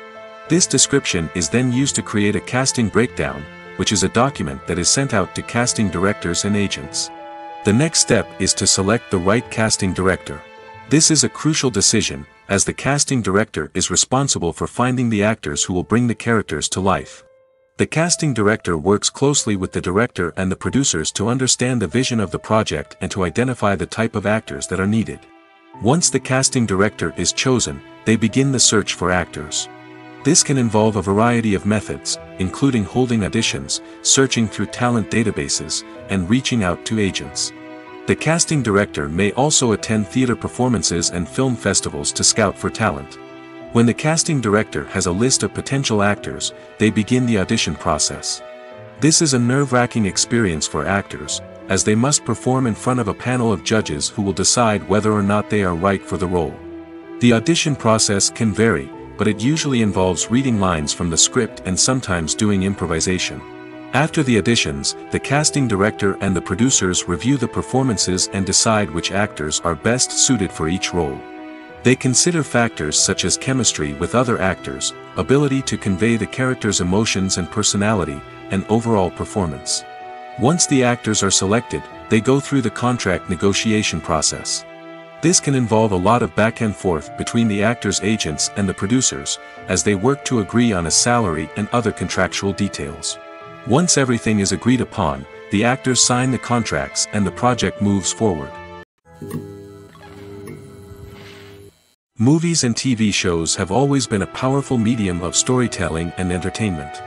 This description is then used to create a casting breakdown, which is a document that is sent out to casting directors and agents. The next step is to select the right casting director. This is a crucial decision, as the casting director is responsible for finding the actors who will bring the characters to life. The casting director works closely with the director and the producers to understand the vision of the project and to identify the type of actors that are needed. Once the casting director is chosen, they begin the search for actors. This can involve a variety of methods, including holding auditions, searching through talent databases, and reaching out to agents. The casting director may also attend theater performances and film festivals to scout for talent. When the casting director has a list of potential actors, they begin the audition process. This is a nerve-wracking experience for actors, as they must perform in front of a panel of judges who will decide whether or not they are right for the role. The audition process can vary, but it usually involves reading lines from the script and sometimes doing improvisation. After the auditions, the casting director and the producers review the performances and decide which actors are best suited for each role. They consider factors such as chemistry with other actors, ability to convey the character's emotions and personality, and overall performance. Once the actors are selected, they go through the contract negotiation process. This can involve a lot of back and forth between the actors' agents and the producers, as they work to agree on a salary and other contractual details. Once everything is agreed upon, the actors sign the contracts and the project moves forward. Movies and TV shows have always been a powerful medium of storytelling and entertainment.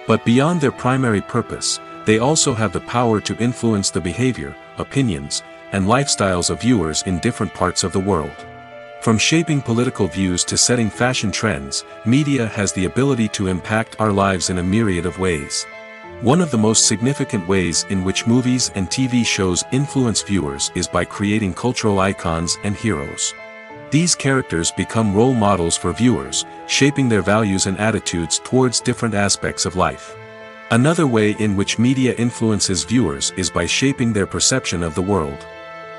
But beyond their primary purpose, they also have the power to influence the behavior, opinions, and lifestyles of viewers in different parts of the world. From shaping political views to setting fashion trends, media has the ability to impact our lives in a myriad of ways. One of the most significant ways in which movies and TV shows influence viewers is by creating cultural icons and heroes. These characters become role models for viewers, shaping their values and attitudes towards different aspects of life. Another way in which media influences viewers is by shaping their perception of the world.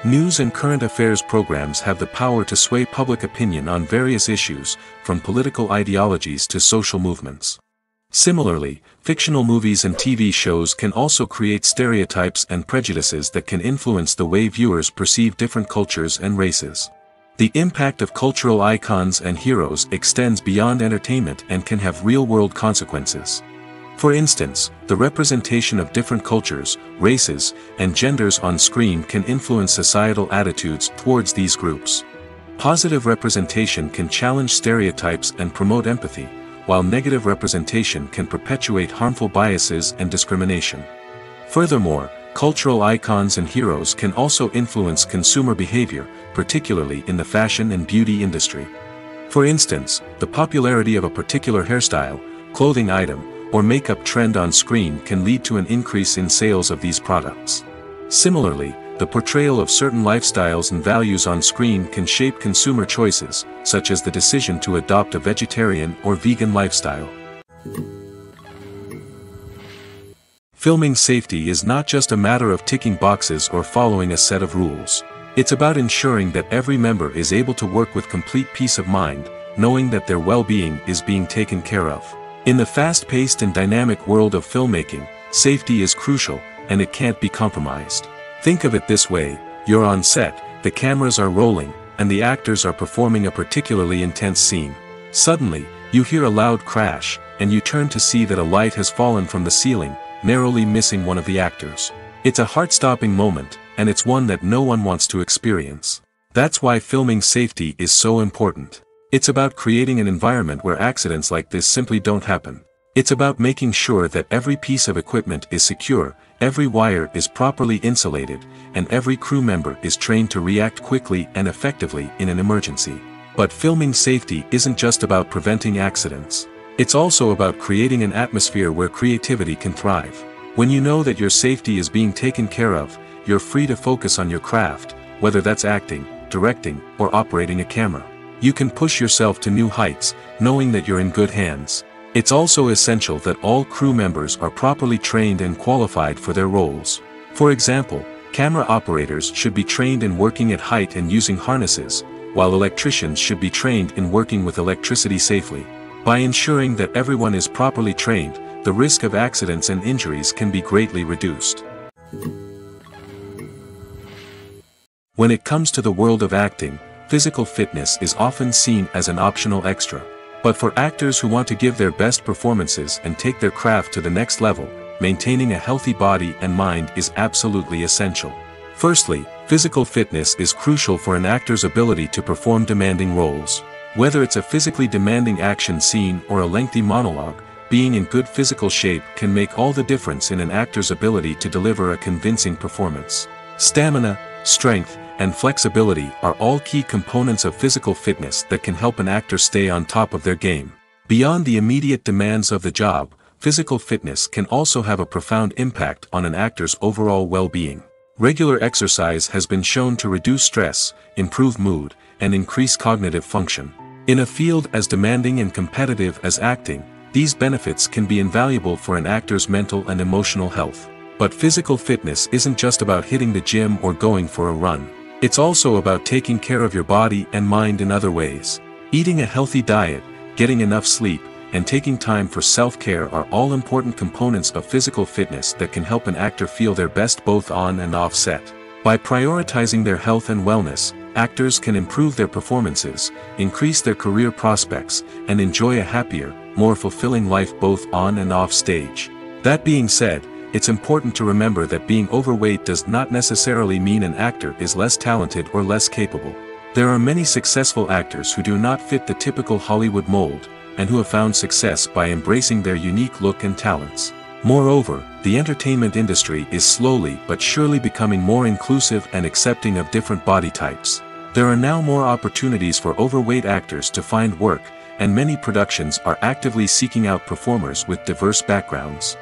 News and current affairs programs have the power to sway public opinion on various issues, from political ideologies to social movements. Similarly, fictional movies and TV shows can also create stereotypes and prejudices that can influence the way viewers perceive different cultures and races. The impact of cultural icons and heroes extends beyond entertainment and can have real-world consequences. For instance, the representation of different cultures, races, and genders on screen can influence societal attitudes towards these groups. Positive representation can challenge stereotypes and promote empathy, while negative representation can perpetuate harmful biases and discrimination. Furthermore, cultural icons and heroes can also influence consumer behavior, particularly in the fashion and beauty industry. For instance, the popularity of a particular hairstyle, clothing item, or makeup trend on screen can lead to an increase in sales of these products. Similarly, the portrayal of certain lifestyles and values on screen can shape consumer choices, such as the decision to adopt a vegetarian or vegan lifestyle. Filming safety is not just a matter of ticking boxes or following a set of rules. It's about ensuring that every member is able to work with complete peace of mind, knowing that their well-being is being taken care of. In the fast-paced and dynamic world of filmmaking, safety is crucial, and it can't be compromised. Think of it this way: you're on set, the cameras are rolling, and the actors are performing a particularly intense scene. Suddenly, you hear a loud crash, and you turn to see that a light has fallen from the ceiling, narrowly missing one of the actors. It's a heart-stopping moment, and it's one that no one wants to experience. That's why filming safety is so important. It's about creating an environment where accidents like this simply don't happen. It's about making sure that every piece of equipment is secure, every wire is properly insulated, and every crew member is trained to react quickly and effectively in an emergency. But filming safety isn't just about preventing accidents. It's also about creating an atmosphere where creativity can thrive. When you know that your safety is being taken care of, you're free to focus on your craft, whether that's acting, directing, or operating a camera. You can push yourself to new heights, knowing that you're in good hands. It's also essential that all crew members are properly trained and qualified for their roles. For example, camera operators should be trained in working at height and using harnesses, while electricians should be trained in working with electricity safely. By ensuring that everyone is properly trained, the risk of accidents and injuries can be greatly reduced. When it comes to the world of acting, physical fitness is often seen as an optional extra. But for actors who want to give their best performances and take their craft to the next level, maintaining a healthy body and mind is absolutely essential. Firstly, physical fitness is crucial for an actor's ability to perform demanding roles. Whether it's a physically demanding action scene or a lengthy monologue, being in good physical shape can make all the difference in an actor's ability to deliver a convincing performance. Stamina, strength, and flexibility are all key components of physical fitness that can help an actor stay on top of their game. Beyond the immediate demands of the job, physical fitness can also have a profound impact on an actor's overall well-being. Regular exercise has been shown to reduce stress, improve mood, and increase cognitive function. In a field as demanding and competitive as acting, these benefits can be invaluable for an actor's mental and emotional health. But physical fitness isn't just about hitting the gym or going for a run. It's also about taking care of your body and mind in other ways. Eating a healthy diet, getting enough sleep, and taking time for self-care are all important components of physical fitness that can help an actor feel their best both on and off set. By prioritizing their health and wellness, actors can improve their performances, increase their career prospects, and enjoy a happier, more fulfilling life both on and off stage. That being said, it's important to remember that being overweight does not necessarily mean an actor is less talented or less capable. There are many successful actors who do not fit the typical Hollywood mold, and who have found success by embracing their unique look and talents. Moreover, the entertainment industry is slowly but surely becoming more inclusive and accepting of different body types. There are now more opportunities for overweight actors to find work, and many productions are actively seeking out performers with diverse backgrounds.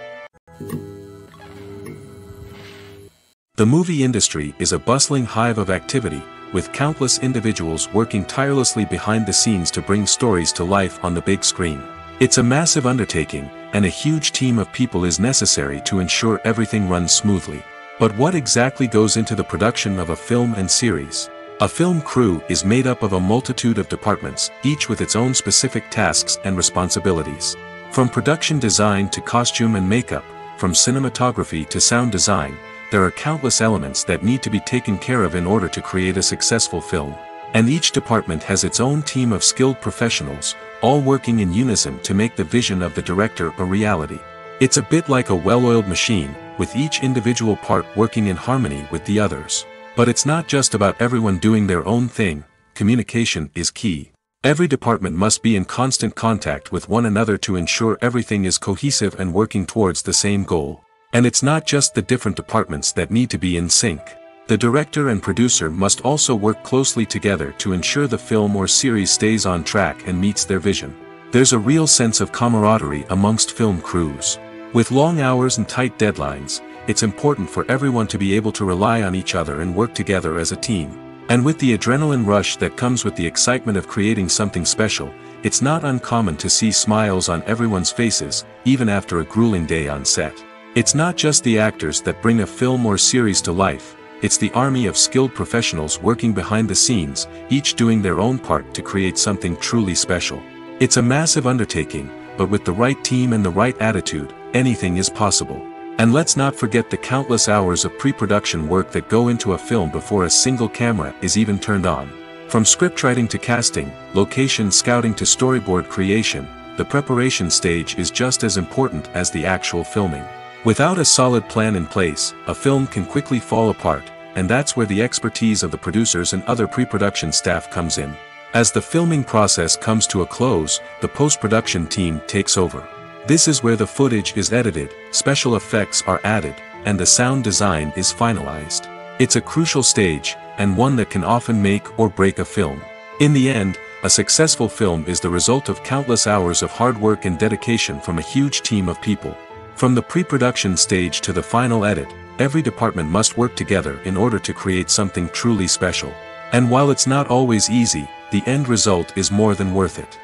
The movie industry is a bustling hive of activity, with countless individuals working tirelessly behind the scenes to bring stories to life on the big screen. It's a massive undertaking, and a huge team of people is necessary to ensure everything runs smoothly. But what exactly goes into the production of a film and series? A film crew is made up of a multitude of departments, each with its own specific tasks and responsibilities. From production design to costume and makeup, from cinematography to sound design, there are countless elements that need to be taken care of in order to create a successful film. And each department has its own team of skilled professionals, all working in unison to make the vision of the director a reality. It's a bit like a well-oiled machine, with each individual part working in harmony with the others. But it's not just about everyone doing their own thing. Communication is key. Every department must be in constant contact with one another to ensure everything is cohesive and working towards the same goal. And it's not just the different departments that need to be in sync. The director and producer must also work closely together to ensure the film or series stays on track and meets their vision. There's a real sense of camaraderie amongst film crews. With long hours and tight deadlines, it's important for everyone to be able to rely on each other and work together as a team. And with the adrenaline rush that comes with the excitement of creating something special, it's not uncommon to see smiles on everyone's faces, even after a grueling day on set. It's not just the actors that bring a film or series to life, it's the army of skilled professionals working behind the scenes, each doing their own part to create something truly special. It's a massive undertaking, but with the right team and the right attitude, anything is possible. And let's not forget the countless hours of pre-production work that go into a film before a single camera is even turned on. From scriptwriting to casting, location scouting to storyboard creation, the preparation stage is just as important as the actual filming. Without a solid plan in place, a film can quickly fall apart, and that's where the expertise of the producers and other pre-production staff comes in. As the filming process comes to a close, the post-production team takes over. This is where the footage is edited, special effects are added, and the sound design is finalized. It's a crucial stage, and one that can often make or break a film. In the end, a successful film is the result of countless hours of hard work and dedication from a huge team of people. From the pre-production stage to the final edit, every department must work together in order to create something truly special. And while it's not always easy, the end result is more than worth it.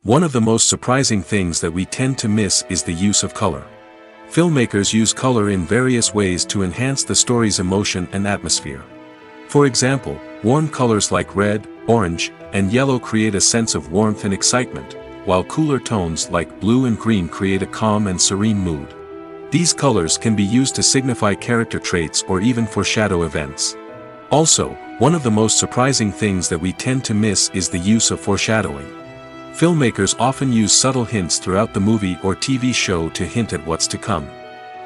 One of the most surprising things that we tend to miss is the use of color. Filmmakers use color in various ways to enhance the story's emotion and atmosphere. For example, warm colors like red, orange, and yellow create a sense of warmth and excitement, while cooler tones like blue and green create a calm and serene mood. These colors can be used to signify character traits or even foreshadow events. Also, one of the most surprising things that we tend to miss is the use of foreshadowing. Filmmakers often use subtle hints throughout the movie or TV show to hint at what's to come.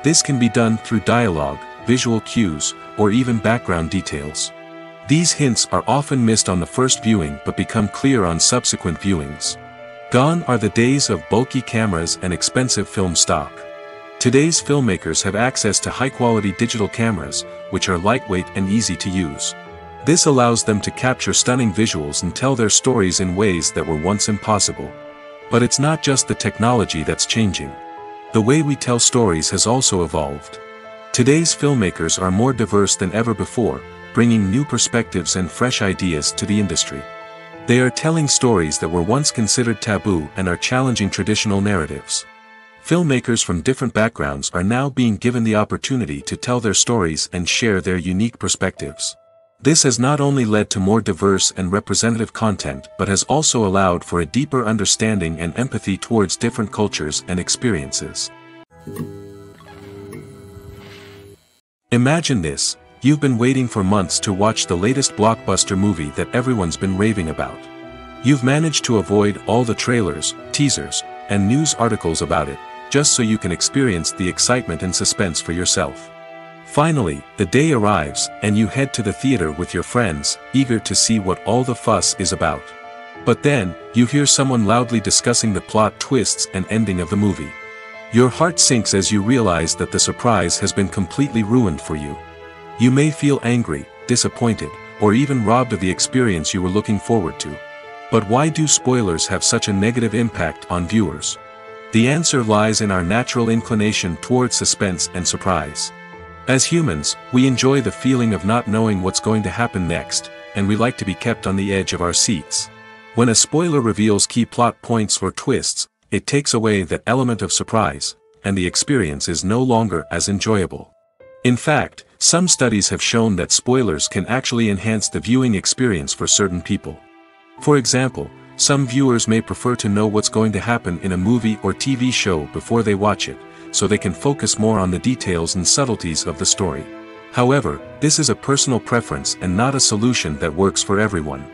This can be done through dialogue, visual cues, or even background details. These hints are often missed on the first viewing but become clear on subsequent viewings. Gone are the days of bulky cameras and expensive film stock. Today's filmmakers have access to high-quality digital cameras, which are lightweight and easy to use. This allows them to capture stunning visuals and tell their stories in ways that were once impossible. But it's not just the technology that's changing. The way we tell stories has also evolved. Today's filmmakers are more diverse than ever before, bringing new perspectives and fresh ideas to the industry. They are telling stories that were once considered taboo and are challenging traditional narratives. Filmmakers from different backgrounds are now being given the opportunity to tell their stories and share their unique perspectives. This has not only led to more diverse and representative content but has also allowed for a deeper understanding and empathy towards different cultures and experiences. Imagine this, you've been waiting for months to watch the latest blockbuster movie that everyone's been raving about. You've managed to avoid all the trailers, teasers, and news articles about it, just so you can experience the excitement and suspense for yourself. Finally, the day arrives, and you head to the theater with your friends, eager to see what all the fuss is about. But then, you hear someone loudly discussing the plot twists and ending of the movie. Your heart sinks as you realize that the surprise has been completely ruined for you. You may feel angry, disappointed, or even robbed of the experience you were looking forward to. But why do spoilers have such a negative impact on viewers? The answer lies in our natural inclination towards suspense and surprise. As humans, we enjoy the feeling of not knowing what's going to happen next, and we like to be kept on the edge of our seats. When a spoiler reveals key plot points or twists, it takes away that element of surprise, and the experience is no longer as enjoyable. In fact, some studies have shown that spoilers can actually enhance the viewing experience for certain people. For example, some viewers may prefer to know what's going to happen in a movie or TV show before they watch it, so they can focus more on the details and subtleties of the story. However, this is a personal preference and not a solution that works for everyone.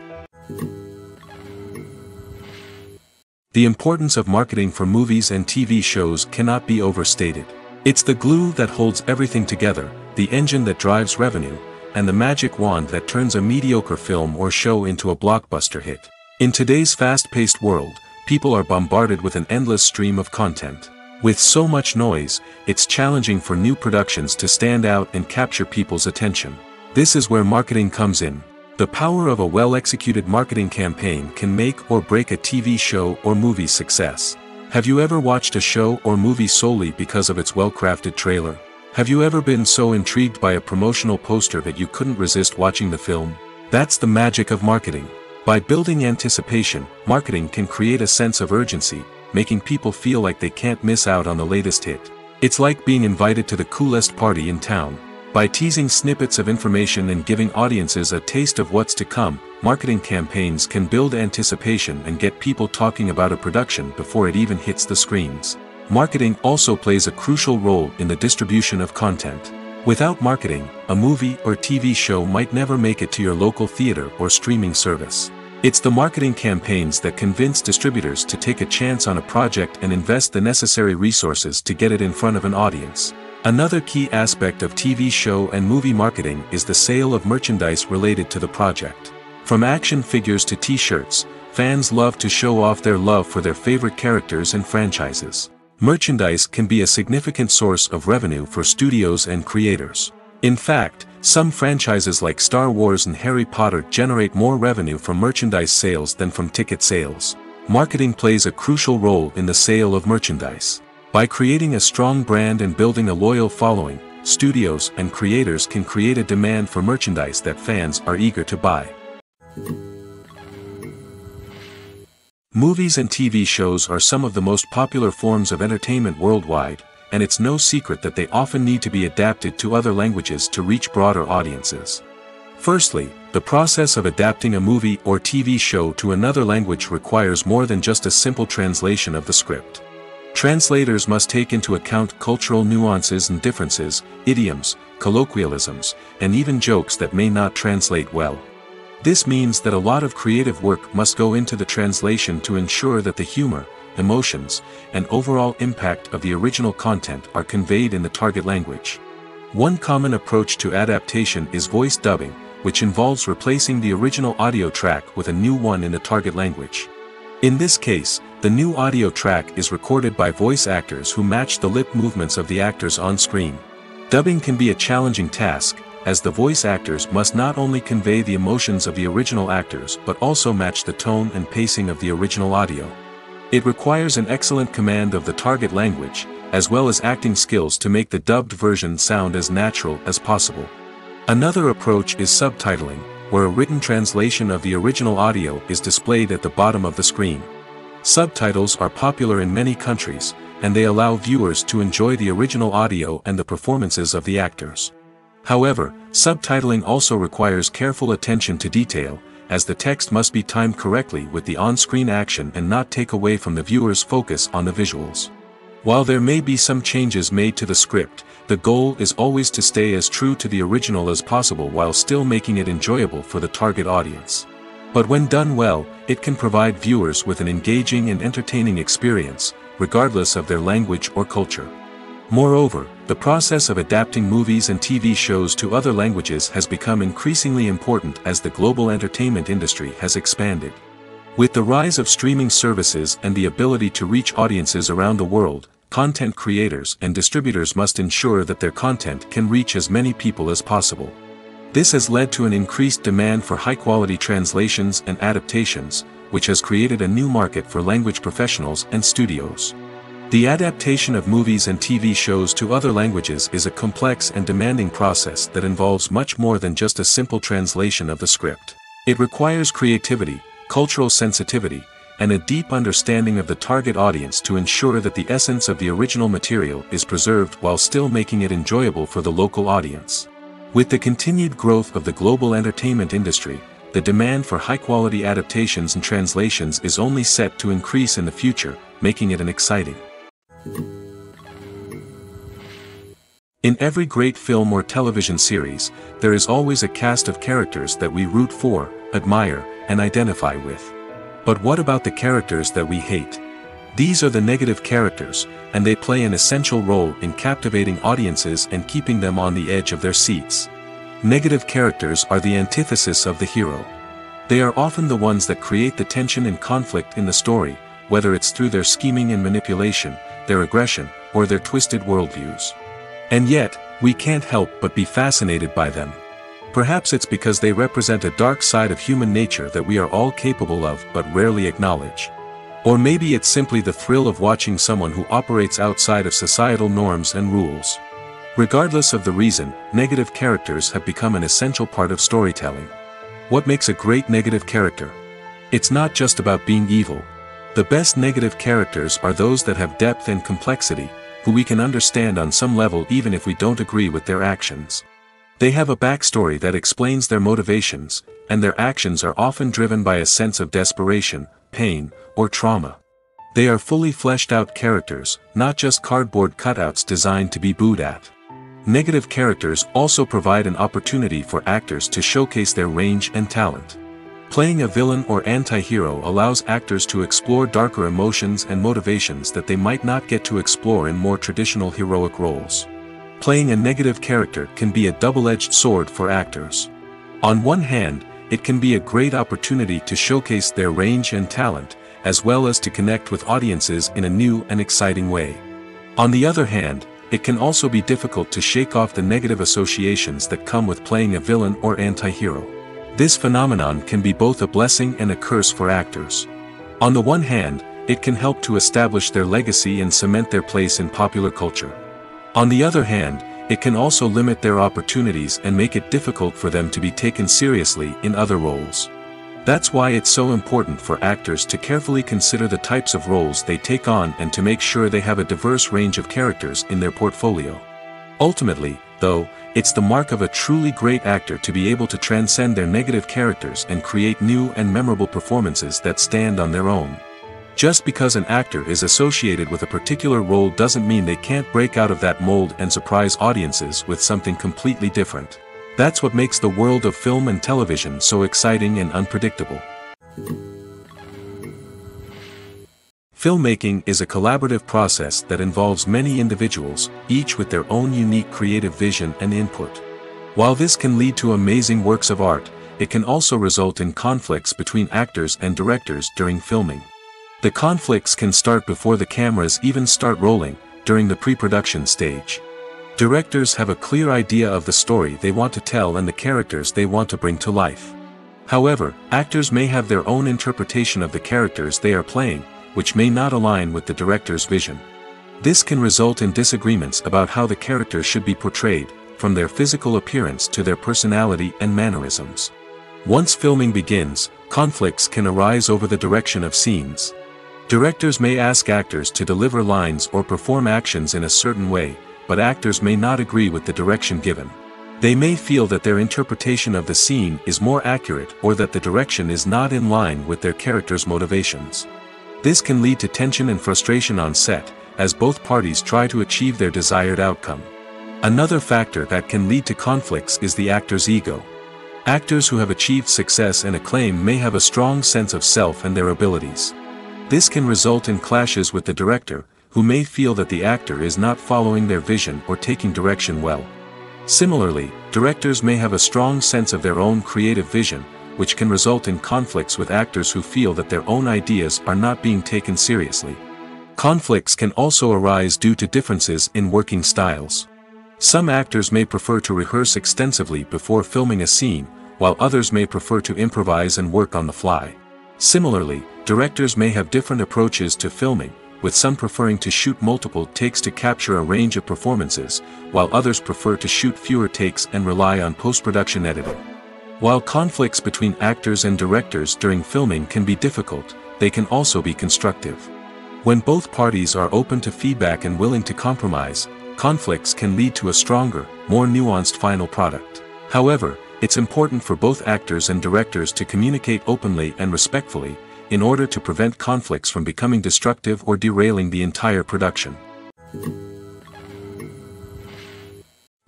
The importance of marketing for movies and TV shows cannot be overstated. It's the glue that holds everything together, the engine that drives revenue, and the magic wand that turns a mediocre film or show into a blockbuster hit. In today's fast-paced world, people are bombarded with an endless stream of content. With so much noise, it's challenging for new productions to stand out and capture people's attention. This is where marketing comes in. The power of a well-executed marketing campaign can make or break a TV show or movie's success. Have you ever watched a show or movie solely because of its well-crafted trailer? Have you ever been so intrigued by a promotional poster that you couldn't resist watching the film? That's the magic of marketing. By building anticipation, marketing can create a sense of urgency, making people feel like they can't miss out on the latest hit. It's like being invited to the coolest party in town. By teasing snippets of information and giving audiences a taste of what's to come, marketing campaigns can build anticipation and get people talking about a production before it even hits the screens. Marketing also plays a crucial role in the distribution of content. Without marketing, a movie or TV show might never make it to your local theater or streaming service. It's the marketing campaigns that convince distributors to take a chance on a project and invest the necessary resources to get it in front of an audience. Another key aspect of TV show and movie marketing is the sale of merchandise related to the project. From action figures to t-shirts, fans love to show off their love for their favorite characters and franchises. Merchandise can be a significant source of revenue for studios and creators. In fact, some franchises like Star Wars and Harry Potter generate more revenue from merchandise sales than from ticket sales. Marketing plays a crucial role in the sale of merchandise. By creating a strong brand and building a loyal following, studios and creators can create a demand for merchandise that fans are eager to buy. Movies and TV shows are some of the most popular forms of entertainment worldwide, and it's no secret that they often need to be adapted to other languages to reach broader audiences. Firstly, the process of adapting a movie or TV show to another language requires more than just a simple translation of the script. Translators must take into account cultural nuances and differences, idioms, colloquialisms, and even jokes that may not translate well. This means that a lot of creative work must go into the translation to ensure that the humor, emotions, and overall impact of the original content are conveyed in the target language. One common approach to adaptation is voice dubbing, which involves replacing the original audio track with a new one in the target language. In this case, the new audio track is recorded by voice actors who match the lip movements of the actors on screen. Dubbing can be a challenging task, as the voice actors must not only convey the emotions of the original actors but also match the tone and pacing of the original audio. It requires an excellent command of the target language, as well as acting skills to make the dubbed version sound as natural as possible. Another approach is subtitling, where a written translation of the original audio is displayed at the bottom of the screen. Subtitles are popular in many countries, and they allow viewers to enjoy the original audio and the performances of the actors. However, subtitling also requires careful attention to detail, as the text must be timed correctly with the on-screen action and not take away from the viewer's focus on the visuals. While there may be some changes made to the script, the goal is always to stay as true to the original as possible while still making it enjoyable for the target audience. But when done well, it can provide viewers with an engaging and entertaining experience, regardless of their language or culture. Moreover, the process of adapting movies and TV shows to other languages has become increasingly important as the global entertainment industry has expanded. With the rise of streaming services and the ability to reach audiences around the world, content creators and distributors must ensure that their content can reach as many people as possible. This has led to an increased demand for high-quality translations and adaptations, which has created a new market for language professionals and studios. The adaptation of movies and TV shows to other languages is a complex and demanding process that involves much more than just a simple translation of the script. It requires creativity, cultural sensitivity, and a deep understanding of the target audience to ensure that the essence of the original material is preserved while still making it enjoyable for the local audience. With the continued growth of the global entertainment industry, the demand for high-quality adaptations and translations is only set to increase in the future, making it an exciting. In every great film or television series, there is always a cast of characters that we root for, admire, and identify with. But what about the characters that we hate? These are the negative characters, and they play an essential role in captivating audiences and keeping them on the edge of their seats. Negative characters are the antithesis of the hero. They are often the ones that create the tension and conflict in the story, whether it's through their scheming and manipulation, their aggression, or their twisted worldviews. And yet, we can't help but be fascinated by them. Perhaps it's because they represent a dark side of human nature that we are all capable of but rarely acknowledge. Or maybe it's simply the thrill of watching someone who operates outside of societal norms and rules. Regardless of the reason, negative characters have become an essential part of storytelling. What makes a great negative character? It's not just about being evil. The best negative characters are those that have depth and complexity, who we can understand on some level even if we don't agree with their actions. They have a backstory that explains their motivations, and their actions are often driven by a sense of desperation, pain, or trauma. They are fully fleshed out characters, not just cardboard cutouts designed to be booed at. Negative characters also provide an opportunity for actors to showcase their range and talent. Playing a villain or anti-hero allows actors to explore darker emotions and motivations that they might not get to explore in more traditional heroic roles. Playing a negative character can be a double-edged sword for actors. On one hand, it can be a great opportunity to showcase their range and talent, as well as to connect with audiences in a new and exciting way. On the other hand, it can also be difficult to shake off the negative associations that come with playing a villain or anti-hero. This phenomenon can be both a blessing and a curse for actors. On the one hand, it can help to establish their legacy and cement their place in popular culture. On the other hand, it can also limit their opportunities and make it difficult for them to be taken seriously in other roles. That's why it's so important for actors to carefully consider the types of roles they take on and to make sure they have a diverse range of characters in their portfolio. Ultimately, though, it's the mark of a truly great actor to be able to transcend their negative characters and create new and memorable performances that stand on their own. Just because an actor is associated with a particular role doesn't mean they can't break out of that mold and surprise audiences with something completely different. That's what makes the world of film and television so exciting and unpredictable. Filmmaking is a collaborative process that involves many individuals, each with their own unique creative vision and input. While this can lead to amazing works of art, it can also result in conflicts between actors and directors during filming. The conflicts can start before the cameras even start rolling, during the pre-production stage. Directors have a clear idea of the story they want to tell and the characters they want to bring to life. However, actors may have their own interpretation of the characters they are playing, which may not align with the director's vision. This can result in disagreements about how the characters should be portrayed, from their physical appearance to their personality and mannerisms. Once filming begins, conflicts can arise over the direction of scenes. Directors may ask actors to deliver lines or perform actions in a certain way, but actors may not agree with the direction given. They may feel that their interpretation of the scene is more accurate or that the direction is not in line with their character's motivations. This can lead to tension and frustration on set, as both parties try to achieve their desired outcome. Another factor that can lead to conflicts is the actor's ego. Actors who have achieved success and acclaim may have a strong sense of self and their abilities. This can result in clashes with the director, who may feel that the actor is not following their vision or taking direction well. Similarly, directors may have a strong sense of their own creative vision, which can result in conflicts with actors who feel that their own ideas are not being taken seriously. Conflicts can also arise due to differences in working styles. Some actors may prefer to rehearse extensively before filming a scene, while others may prefer to improvise and work on the fly. Similarly, directors may have different approaches to filming, with some preferring to shoot multiple takes to capture a range of performances, while others prefer to shoot fewer takes and rely on post-production editing. While conflicts between actors and directors during filming can be difficult, they can also be constructive. When both parties are open to feedback and willing to compromise, conflicts can lead to a stronger, more nuanced final product. However, it's important for both actors and directors to communicate openly and respectfully, in order to prevent conflicts from becoming destructive or derailing the entire production.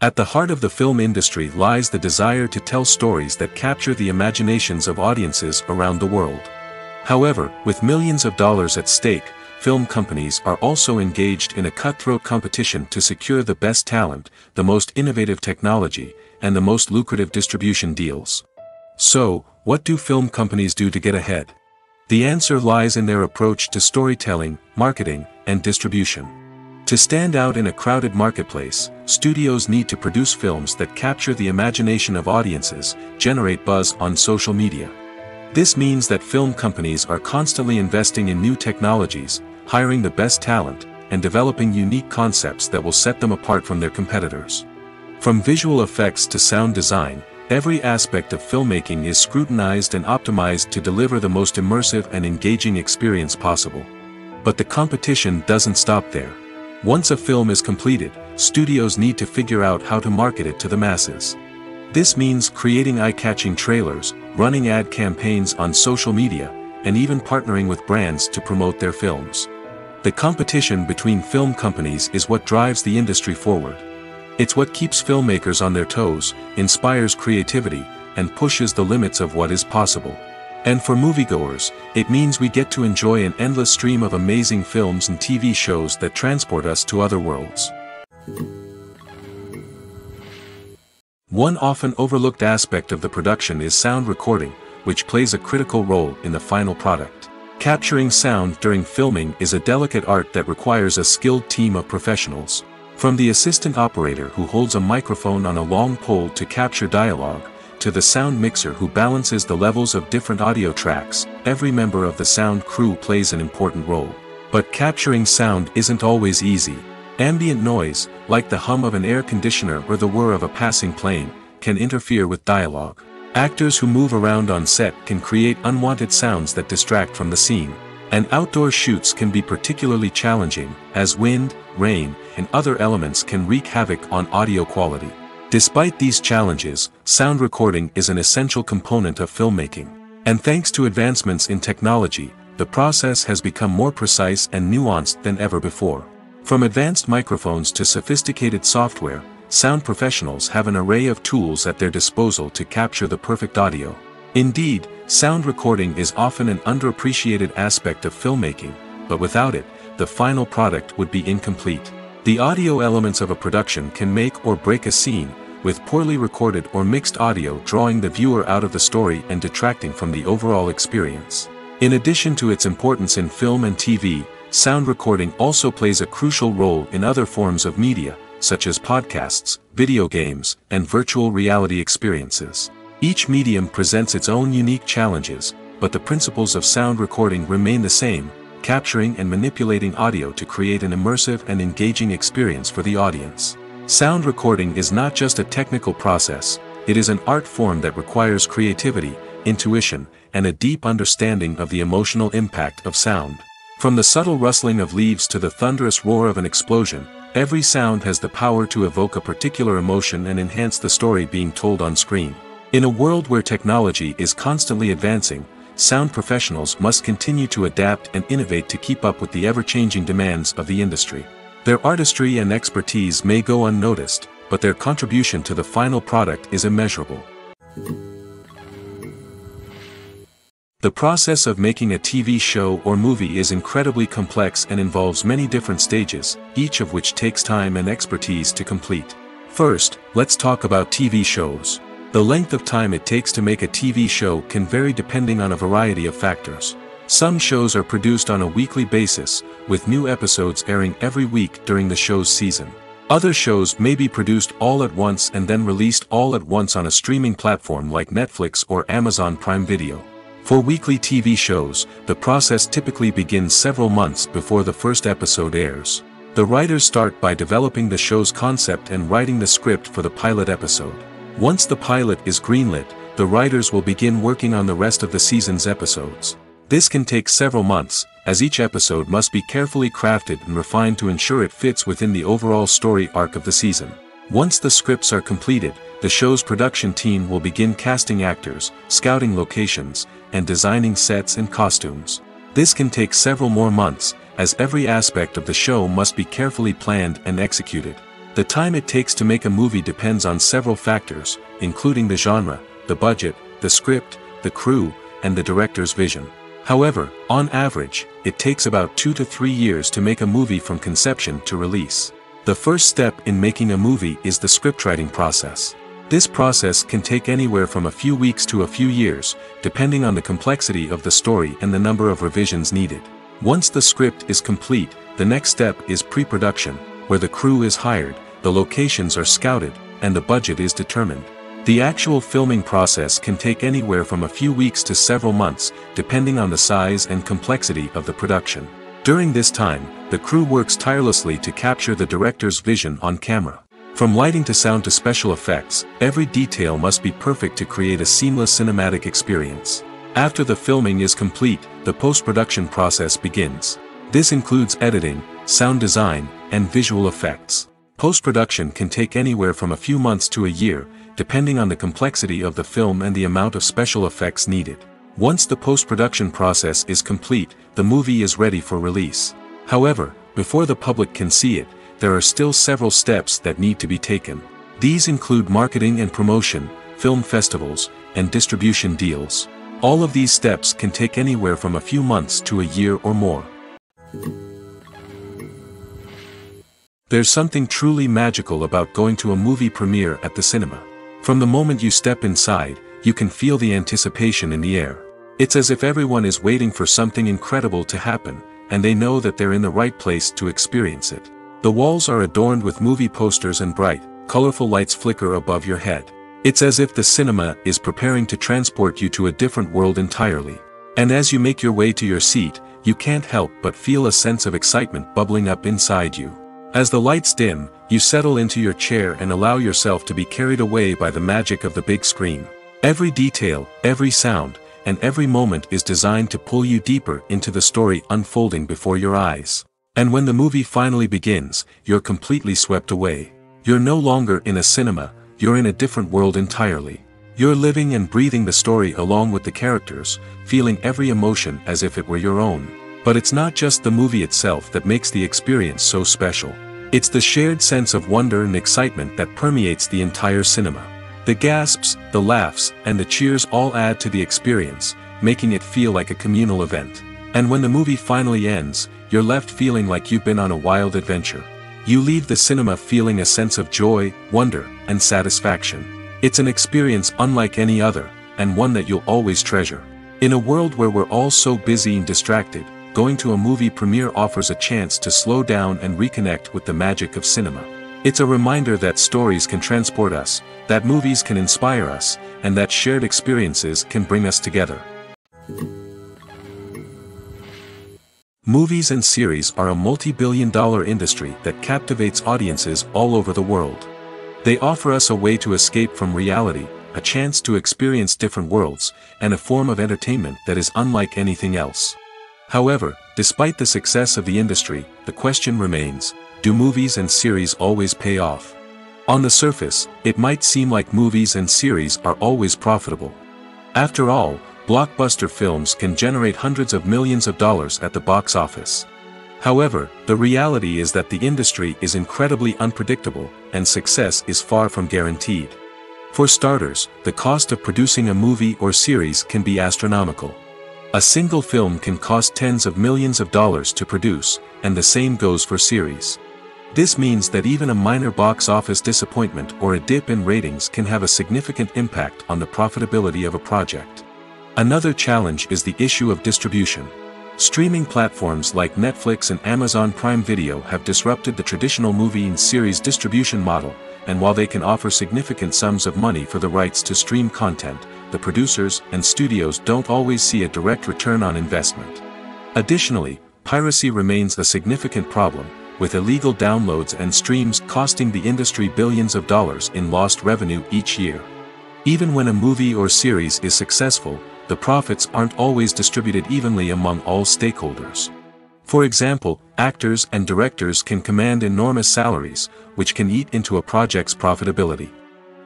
At the heart of the film industry lies the desire to tell stories that capture the imaginations of audiences around the world. However, with millions of dollars at stake, film companies are also engaged in a cutthroat competition to secure the best talent, the most innovative technology, and the most lucrative distribution deals. So, what do film companies do to get ahead? The answer lies in their approach to storytelling, marketing, and distribution. To stand out in a crowded marketplace, studios need to produce films that capture the imagination of audiences, generate buzz on social media. This means that film companies are constantly investing in new technologies, hiring the best talent, and developing unique concepts that will set them apart from their competitors. From visual effects to sound design, every aspect of filmmaking is scrutinized and optimized to deliver the most immersive and engaging experience possible. But the competition doesn't stop there. Once a film is completed, studios need to figure out how to market it to the masses. This means creating eye-catching trailers, running ad campaigns on social media, and even partnering with brands to promote their films. The competition between film companies is what drives the industry forward. It's what keeps filmmakers on their toes, inspires creativity, and pushes the limits of what is possible. And for moviegoers, it means we get to enjoy an endless stream of amazing films and TV shows that transport us to other worlds. One often overlooked aspect of the production is sound recording, which plays a critical role in the final product. Capturing sound during filming is a delicate art that requires a skilled team of professionals. From the assistant operator who holds a microphone on a long pole to capture dialogue, to the sound mixer who balances the levels of different audio tracks, every member of the sound crew plays an important role. But capturing sound isn't always easy. Ambient noise, like the hum of an air conditioner or the whir of a passing plane, can interfere with dialogue. Actors who move around on set can create unwanted sounds that distract from the scene. And outdoor shoots can be particularly challenging, as wind, rain, and other elements can wreak havoc on audio quality. Despite these challenges, sound recording is an essential component of filmmaking. And thanks to advancements in technology, the process has become more precise and nuanced than ever before. From advanced microphones to sophisticated software, sound professionals have an array of tools at their disposal to capture the perfect audio. Indeed, sound recording is often an underappreciated aspect of filmmaking, but without it, the final product would be incomplete. The audio elements of a production can make or break a scene, with poorly recorded or mixed audio drawing the viewer out of the story and detracting from the overall experience. In addition to its importance in film and TV, sound recording also plays a crucial role in other forms of media, such as podcasts, video games, and virtual reality experiences. Each medium presents its own unique challenges, but the principles of sound recording remain the same, capturing and manipulating audio to create an immersive and engaging experience for the audience. Sound recording is not just a technical process, it is an art form that requires creativity, intuition, and a deep understanding of the emotional impact of sound. From the subtle rustling of leaves to the thunderous roar of an explosion, every sound has the power to evoke a particular emotion and enhance the story being told on screen. In a world where technology is constantly advancing, sound professionals must continue to adapt and innovate to keep up with the ever-changing demands of the industry. Their artistry and expertise may go unnoticed, but their contribution to the final product is immeasurable. The process of making a TV show or movie is incredibly complex and involves many different stages, each of which takes time and expertise to complete. First, let's talk about TV shows. The length of time it takes to make a TV show can vary depending on a variety of factors. Some shows are produced on a weekly basis, with new episodes airing every week during the show's season. Other shows may be produced all at once and then released all at once on a streaming platform like Netflix or Amazon Prime Video. For weekly TV shows, the process typically begins several months before the first episode airs. The writers start by developing the show's concept and writing the script for the pilot episode. Once the pilot is greenlit, the writers will begin working on the rest of the season's episodes. This can take several months, as each episode must be carefully crafted and refined to ensure it fits within the overall story arc of the season. Once the scripts are completed, the show's production team will begin casting actors, scouting locations, and designing sets and costumes. This can take several more months, as every aspect of the show must be carefully planned and executed. The time it takes to make a movie depends on several factors, including the genre, the budget, the script, the crew, and the director's vision. However, on average, it takes about 2 to 3 years to make a movie from conception to release. The first step in making a movie is the scriptwriting process. This process can take anywhere from a few weeks to a few years, depending on the complexity of the story and the number of revisions needed. Once the script is complete, the next step is pre-production, where the crew is hired, the locations are scouted, and the budget is determined. The actual filming process can take anywhere from a few weeks to several months, depending on the size and complexity of the production. During this time, the crew works tirelessly to capture the director's vision on camera. From lighting to sound to special effects, every detail must be perfect to create a seamless cinematic experience. After the filming is complete, the post-production process begins. This includes editing, sound design, and visual effects. Post-production can take anywhere from a few months to a year, depending on the complexity of the film and the amount of special effects needed. Once the post-production process is complete, the movie is ready for release. However, before the public can see it, there are still several steps that need to be taken. These include marketing and promotion, film festivals, and distribution deals. All of these steps can take anywhere from a few months to a year or more. There's something truly magical about going to a movie premiere at the cinema. From the moment you step inside, you can feel the anticipation in the air. It's as if everyone is waiting for something incredible to happen, and they know that they're in the right place to experience it. The walls are adorned with movie posters and bright, colorful lights flicker above your head. It's as if the cinema is preparing to transport you to a different world entirely. And as you make your way to your seat, you can't help but feel a sense of excitement bubbling up inside you. As the lights dim, you settle into your chair and allow yourself to be carried away by the magic of the big screen. Every detail, every sound, and every moment is designed to pull you deeper into the story unfolding before your eyes. And when the movie finally begins, you're completely swept away. You're no longer in a cinema, you're in a different world entirely. You're living and breathing the story along with the characters, feeling every emotion as if it were your own. But it's not just the movie itself that makes the experience so special. It's the shared sense of wonder and excitement that permeates the entire cinema. The gasps, the laughs, and the cheers all add to the experience, making it feel like a communal event. And when the movie finally ends, you're left feeling like you've been on a wild adventure. You leave the cinema feeling a sense of joy, wonder, and satisfaction. It's an experience unlike any other, and one that you'll always treasure. In a world where we're all so busy and distracted, going to a movie premiere offers a chance to slow down and reconnect with the magic of cinema. It's a reminder that stories can transport us, that movies can inspire us, and that shared experiences can bring us together. Movies and series are a multi-billion-dollar industry that captivates audiences all over the world. They offer us a way to escape from reality, a chance to experience different worlds, and a form of entertainment that is unlike anything else. However, despite the success of the industry, the question remains, do movies and series always pay off? On the surface, it might seem like movies and series are always profitable. After all, blockbuster films can generate hundreds of millions of dollars at the box office. However, the reality is that the industry is incredibly unpredictable, and success is far from guaranteed. For starters, the cost of producing a movie or series can be astronomical. A single film can cost tens of millions of dollars to produce, and the same goes for series. This means that even a minor box office disappointment or a dip in ratings can have a significant impact on the profitability of a project. Another challenge is the issue of distribution. Streaming platforms like Netflix and Amazon Prime Video have disrupted the traditional movie and series distribution model, and while they can offer significant sums of money for the rights to stream content, the producers and studios don't always see a direct return on investment. Additionally, piracy remains a significant problem, with illegal downloads and streams costing the industry billions of dollars in lost revenue each year. Even when a movie or series is successful, the profits aren't always distributed evenly among all stakeholders. For example, actors and directors can command enormous salaries, which can eat into a project's profitability.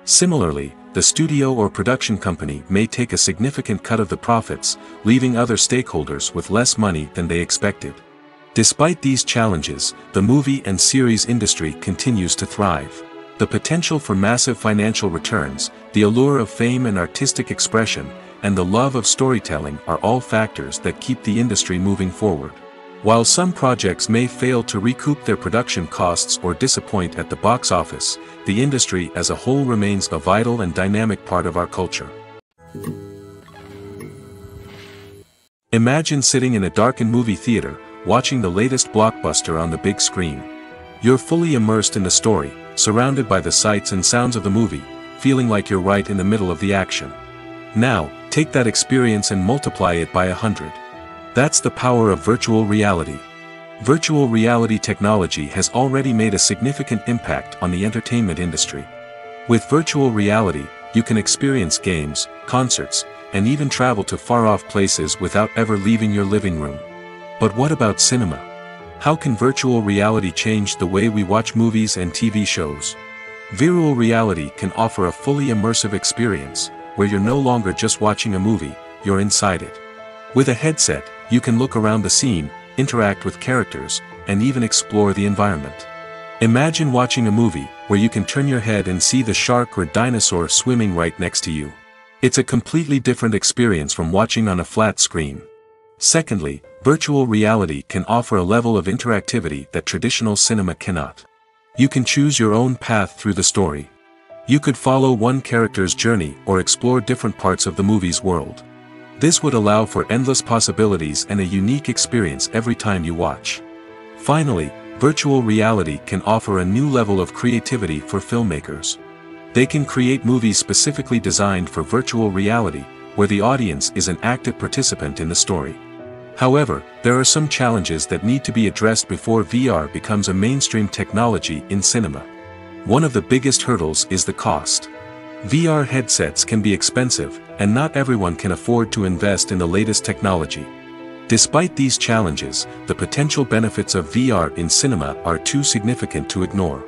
Similarly, the studio or production company may take a significant cut of the profits, leaving other stakeholders with less money than they expected. Despite these challenges, the movie and series industry continues to thrive. The potential for massive financial returns, the allure of fame and artistic expression, and the love of storytelling are all factors that keep the industry moving forward. While some projects may fail to recoup their production costs or disappoint at the box office, the industry as a whole remains a vital and dynamic part of our culture. Imagine sitting in a darkened movie theater, watching the latest blockbuster on the big screen. You're fully immersed in the story, surrounded by the sights and sounds of the movie, feeling like you're right in the middle of the action. Now, take that experience and multiply it by 100. That's the power of virtual reality. Virtual reality technology has already made a significant impact on the entertainment industry. With virtual reality, you can experience games, concerts, and even travel to far-off places without ever leaving your living room. But what about cinema? How can virtual reality change the way we watch movies and TV shows? Virtual reality can offer a fully immersive experience, where you're no longer just watching a movie, you're inside it. With a headset, you can look around the scene, interact with characters, and even explore the environment. Imagine watching a movie, where you can turn your head and see the shark or dinosaur swimming right next to you. It's a completely different experience from watching on a flat screen. Secondly, virtual reality can offer a level of interactivity that traditional cinema cannot. You can choose your own path through the story. You could follow one character's journey or explore different parts of the movie's world. This would allow for endless possibilities and a unique experience every time you watch. Finally, virtual reality can offer a new level of creativity for filmmakers. They can create movies specifically designed for virtual reality, where the audience is an active participant in the story. However, there are some challenges that need to be addressed before VR becomes a mainstream technology in cinema. One of the biggest hurdles is the cost. VR headsets can be expensive, and not everyone can afford to invest in the latest technology. Despite these challenges, the potential benefits of VR in cinema are too significant to ignore.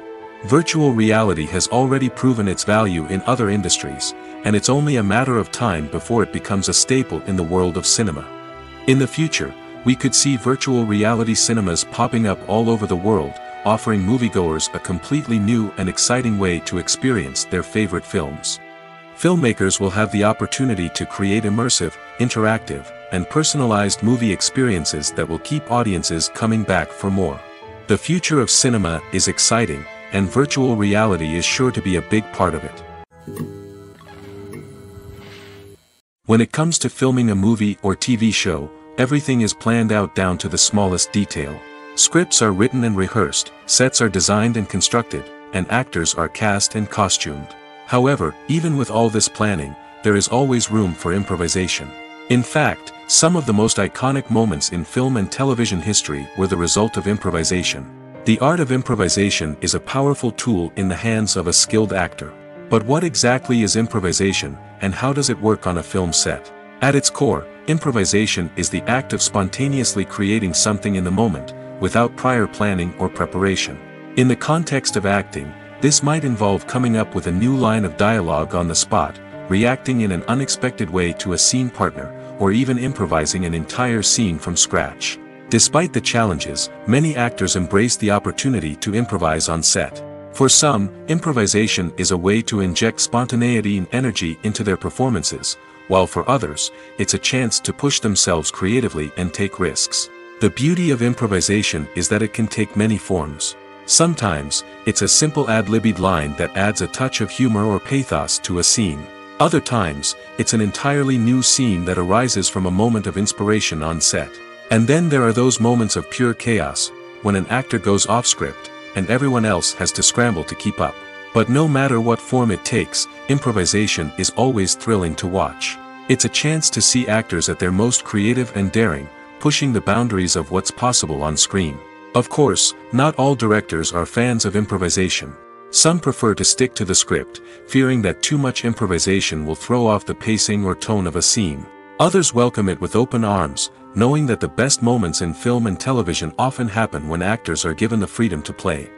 Virtual reality has already proven its value in other industries, and it's only a matter of time before it becomes a staple in the world of cinema. In the future, we could see virtual reality cinemas popping up all over the world, offering moviegoers a completely new and exciting way to experience their favorite films. Filmmakers will have the opportunity to create immersive, interactive, and personalized movie experiences that will keep audiences coming back for more. The future of cinema is exciting, and virtual reality is sure to be a big part of it. When it comes to filming a movie or TV show, everything is planned out down to the smallest detail. Scripts are written and rehearsed, sets are designed and constructed, and actors are cast and costumed. However, even with all this planning, there is always room for improvisation. In fact, some of the most iconic moments in film and television history were the result of improvisation. The art of improvisation is a powerful tool in the hands of a skilled actor. But what exactly is improvisation, and how does it work on a film set? At its core, improvisation is the act of spontaneously creating something in the moment, without prior planning or preparation. In the context of acting, this might involve coming up with a new line of dialogue on the spot, reacting in an unexpected way to a scene partner, or even improvising an entire scene from scratch. Despite the challenges, many actors embrace the opportunity to improvise on set. For some, improvisation is a way to inject spontaneity and energy into their performances, while for others, it's a chance to push themselves creatively and take risks. The beauty of improvisation is that it can take many forms. Sometimes, it's a simple ad-libbed line that adds a touch of humor or pathos to a scene. Other times, it's an entirely new scene that arises from a moment of inspiration on set. And then there are those moments of pure chaos, when an actor goes off script, and everyone else has to scramble to keep up. But no matter what form it takes, improvisation is always thrilling to watch. It's a chance to see actors at their most creative and daring, pushing the boundaries of what's possible on screen. Of course, not all directors are fans of improvisation. Some prefer to stick to the script, fearing that too much improvisation will throw off the pacing or tone of a scene. Others welcome it with open arms, knowing that the best moments in film and television often happen when actors are given the freedom to play.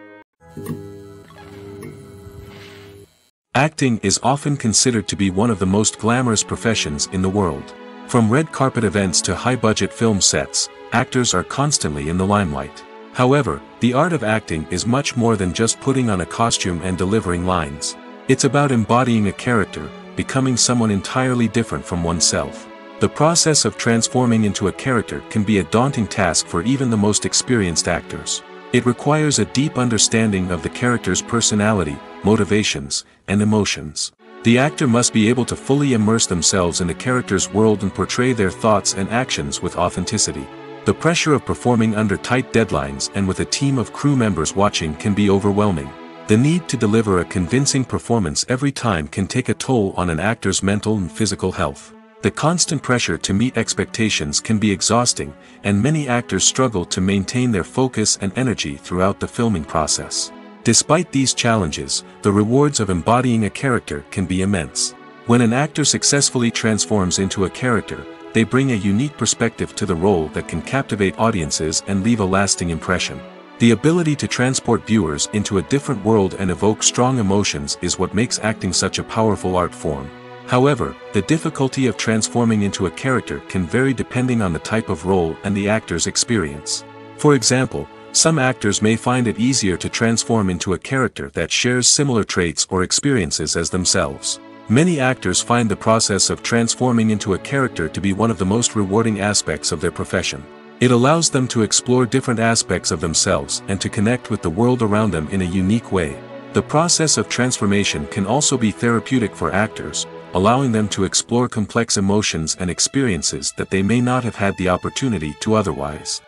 Acting is often considered to be one of the most glamorous professions in the world. From red carpet events to high-budget film sets, actors are constantly in the limelight. However, the art of acting is much more than just putting on a costume and delivering lines. It's about embodying a character, becoming someone entirely different from oneself. The process of transforming into a character can be a daunting task for even the most experienced actors. It requires a deep understanding of the character's personality, motivations, and emotions. The actor must be able to fully immerse themselves in the character's world and portray their thoughts and actions with authenticity. The pressure of performing under tight deadlines and with a team of crew members watching can be overwhelming. The need to deliver a convincing performance every time can take a toll on an actor's mental and physical health. The constant pressure to meet expectations can be exhausting, and many actors struggle to maintain their focus and energy throughout the filming process. Despite these challenges, the rewards of embodying a character can be immense. When an actor successfully transforms into a character, they bring a unique perspective to the role that can captivate audiences and leave a lasting impression. The ability to transport viewers into a different world and evoke strong emotions is what makes acting such a powerful art form. However, the difficulty of transforming into a character can vary depending on the type of role and the actor's experience. For example, some actors may find it easier to transform into a character that shares similar traits or experiences as themselves. Many actors find the process of transforming into a character to be one of the most rewarding aspects of their profession. It allows them to explore different aspects of themselves and to connect with the world around them in a unique way. The process of transformation can also be therapeutic for actors, allowing them to explore complex emotions and experiences that they may not have had the opportunity to otherwise.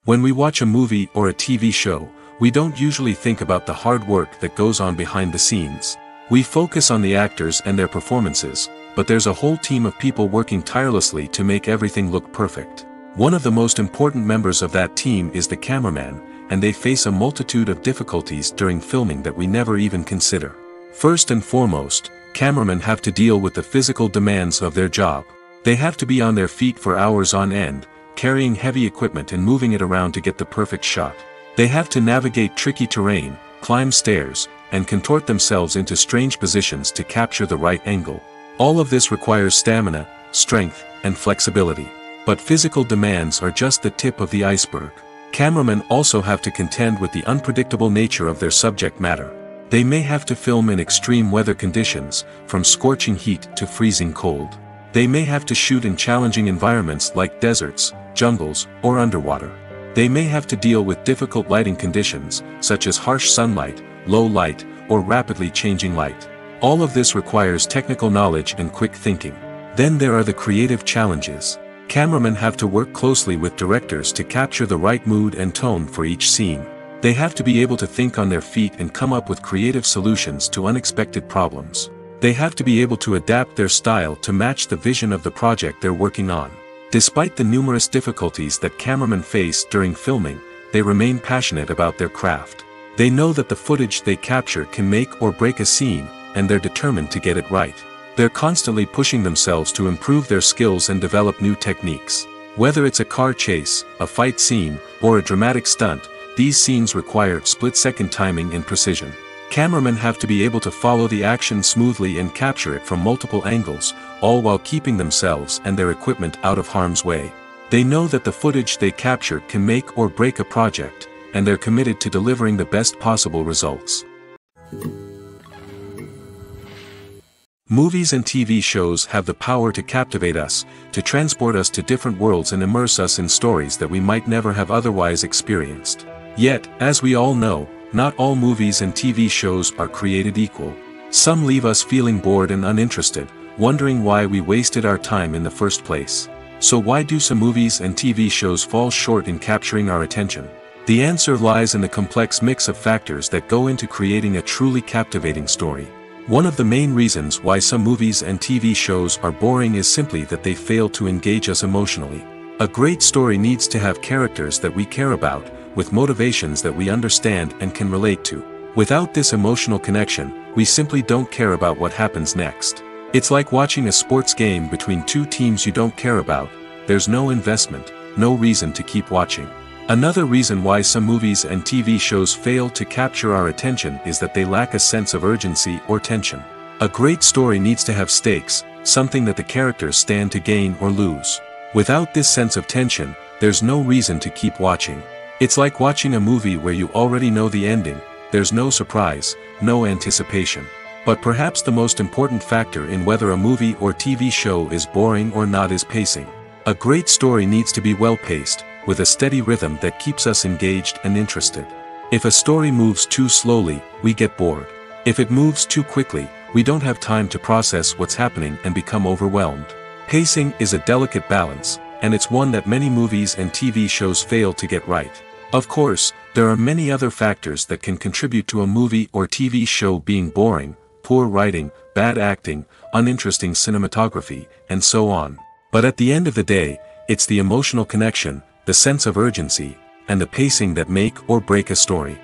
When we watch a movie or a TV show, we don't usually think about the hard work that goes on behind the scenes. We focus on the actors and their performances, but there's a whole team of people working tirelessly to make everything look perfect. One of the most important members of that team is the cameraman, and they face a multitude of difficulties during filming that we never even consider. First and foremost, cameramen have to deal with the physical demands of their job. They have to be on their feet for hours on end, carrying heavy equipment and moving it around to get the perfect shot. They have to navigate tricky terrain, climb stairs, and contort themselves into strange positions to capture the right angle. All of this requires stamina, strength, and flexibility. But physical demands are just the tip of the iceberg. Cameramen also have to contend with the unpredictable nature of their subject matter. They may have to film in extreme weather conditions, from scorching heat to freezing cold. They may have to shoot in challenging environments like deserts, jungles, or underwater. They may have to deal with difficult lighting conditions, such as harsh sunlight, low light, or rapidly changing light. All of this requires technical knowledge and quick thinking. Then there are the creative challenges. Cameramen have to work closely with directors to capture the right mood and tone for each scene. They have to be able to think on their feet and come up with creative solutions to unexpected problems. They have to be able to adapt their style to match the vision of the project they're working on. Despite the numerous difficulties that cameramen face during filming, they remain passionate about their craft. They know that the footage they capture can make or break a scene, and they're determined to get it right. They're constantly pushing themselves to improve their skills and develop new techniques. Whether it's a car chase, a fight scene, or a dramatic stunt, these scenes require split-second timing and precision. Cameramen have to be able to follow the action smoothly and capture it from multiple angles, all while keeping themselves and their equipment out of harm's way. They know that the footage they capture can make or break a project, and they're committed to delivering the best possible results. Movies and TV shows have the power to captivate us, to transport us to different worlds and immerse us in stories that we might never have otherwise experienced. Yet, as we all know, not all movies and TV shows are created equal. Some leave us feeling bored and uninterested, wondering why we wasted our time in the first place. So why do some movies and TV shows fall short in capturing our attention? The answer lies in the complex mix of factors that go into creating a truly captivating story. One of the main reasons why some movies and TV shows are boring is simply that they fail to engage us emotionally. A great story needs to have characters that we care about, with motivations that we understand and can relate to. Without this emotional connection, we simply don't care about what happens next. It's like watching a sports game between two teams you don't care about. There's no investment, no reason to keep watching. Another reason why some movies and TV shows fail to capture our attention is that they lack a sense of urgency or tension. A great story needs to have stakes, something that the characters stand to gain or lose. Without this sense of tension, there's no reason to keep watching. It's like watching a movie where you already know the ending, there's no surprise, no anticipation. But perhaps the most important factor in whether a movie or TV show is boring or not is pacing. A great story needs to be well paced, with a steady rhythm that keeps us engaged and interested. If a story moves too slowly, we get bored. If it moves too quickly, we don't have time to process what's happening and become overwhelmed. Pacing is a delicate balance, and it's one that many movies and TV shows fail to get right. Of course, there are many other factors that can contribute to a movie or TV show being boring: poor writing, bad acting, uninteresting cinematography, and so on. But at the end of the day, it's the emotional connection, the sense of urgency, and the pacing that make or break a story.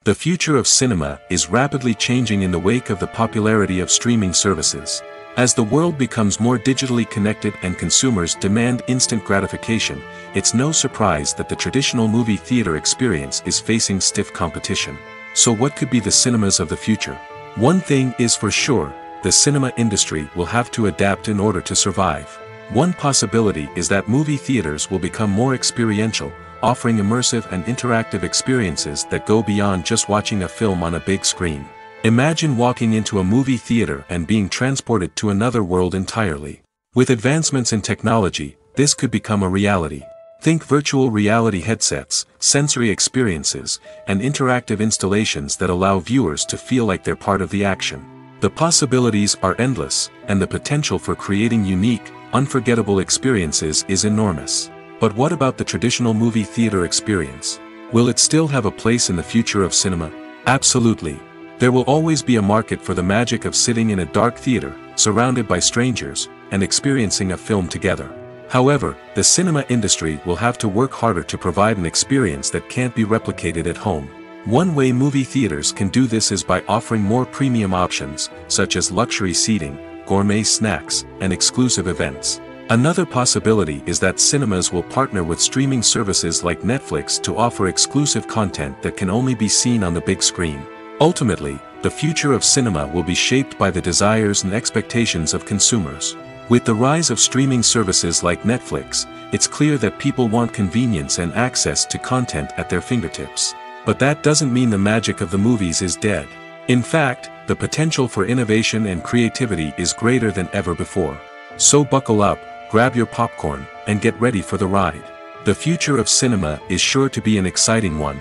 The future of cinema is rapidly changing in the wake of the popularity of streaming services. As the world becomes more digitally connected and consumers demand instant gratification, it's no surprise that the traditional movie theater experience is facing stiff competition. So what could be the cinemas of the future? One thing is for sure, the cinema industry will have to adapt in order to survive. One possibility is that movie theaters will become more experiential, offering immersive and interactive experiences that go beyond just watching a film on a big screen. Imagine walking into a movie theater and being transported to another world entirely. With advancements in technology, this could become a reality. Think virtual reality headsets, sensory experiences, and interactive installations that allow viewers to feel like they're part of the action. The possibilities are endless, and the potential for creating unique, unforgettable experiences is enormous. But what about the traditional movie theater experience? Will it still have a place in the future of cinema? Absolutely. There will always be a market for the magic of sitting in a dark theater, surrounded by strangers, and experiencing a film together. However, the cinema industry will have to work harder to provide an experience that can't be replicated at home. One way movie theaters can do this is by offering more premium options, such as luxury seating, gourmet snacks, and exclusive events. Another possibility is that cinemas will partner with streaming services like Netflix to offer exclusive content that can only be seen on the big screen. Ultimately, the future of cinema will be shaped by the desires and expectations of consumers. With the rise of streaming services like Netflix, it's clear that people want convenience and access to content at their fingertips. But that doesn't mean the magic of the movies is dead. In fact, the potential for innovation and creativity is greater than ever before. So buckle up, grab your popcorn, and get ready for the ride. The future of cinema is sure to be an exciting one.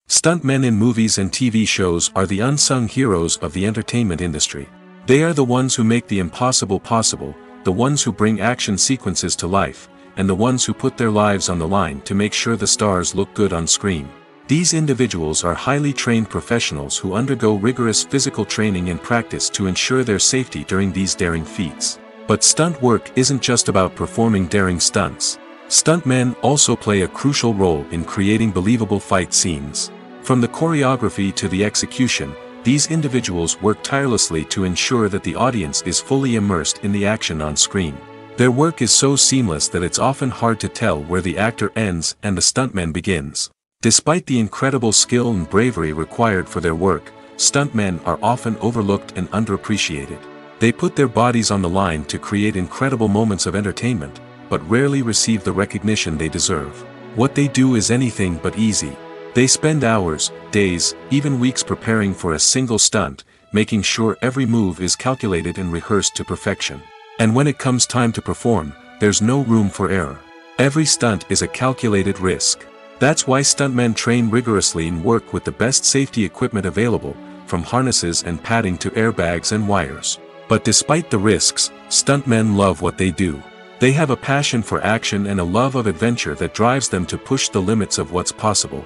Stuntmen in movies and TV shows are the unsung heroes of the entertainment industry. They are the ones who make the impossible possible, the ones who bring action sequences to life, and the ones who put their lives on the line to make sure the stars look good on screen. These individuals are highly trained professionals who undergo rigorous physical training and practice to ensure their safety during these daring feats. But stunt work isn't just about performing daring stunts. Stuntmen also play a crucial role in creating believable fight scenes. From the choreography to the execution, these individuals work tirelessly to ensure that the audience is fully immersed in the action on screen. Their work is so seamless that it's often hard to tell where the actor ends and the stuntman begins. Despite the incredible skill and bravery required for their work, stuntmen are often overlooked and underappreciated. They put their bodies on the line to create incredible moments of entertainment, but rarely receive the recognition they deserve. What they do is anything but easy. They spend hours, days, even weeks preparing for a single stunt, making sure every move is calculated and rehearsed to perfection. And when it comes time to perform, there's no room for error. Every stunt is a calculated risk. That's why stuntmen train rigorously and work with the best safety equipment available, from harnesses and padding to airbags and wires. But despite the risks, stuntmen love what they do. They have a passion for action and a love of adventure that drives them to push the limits of what's possible.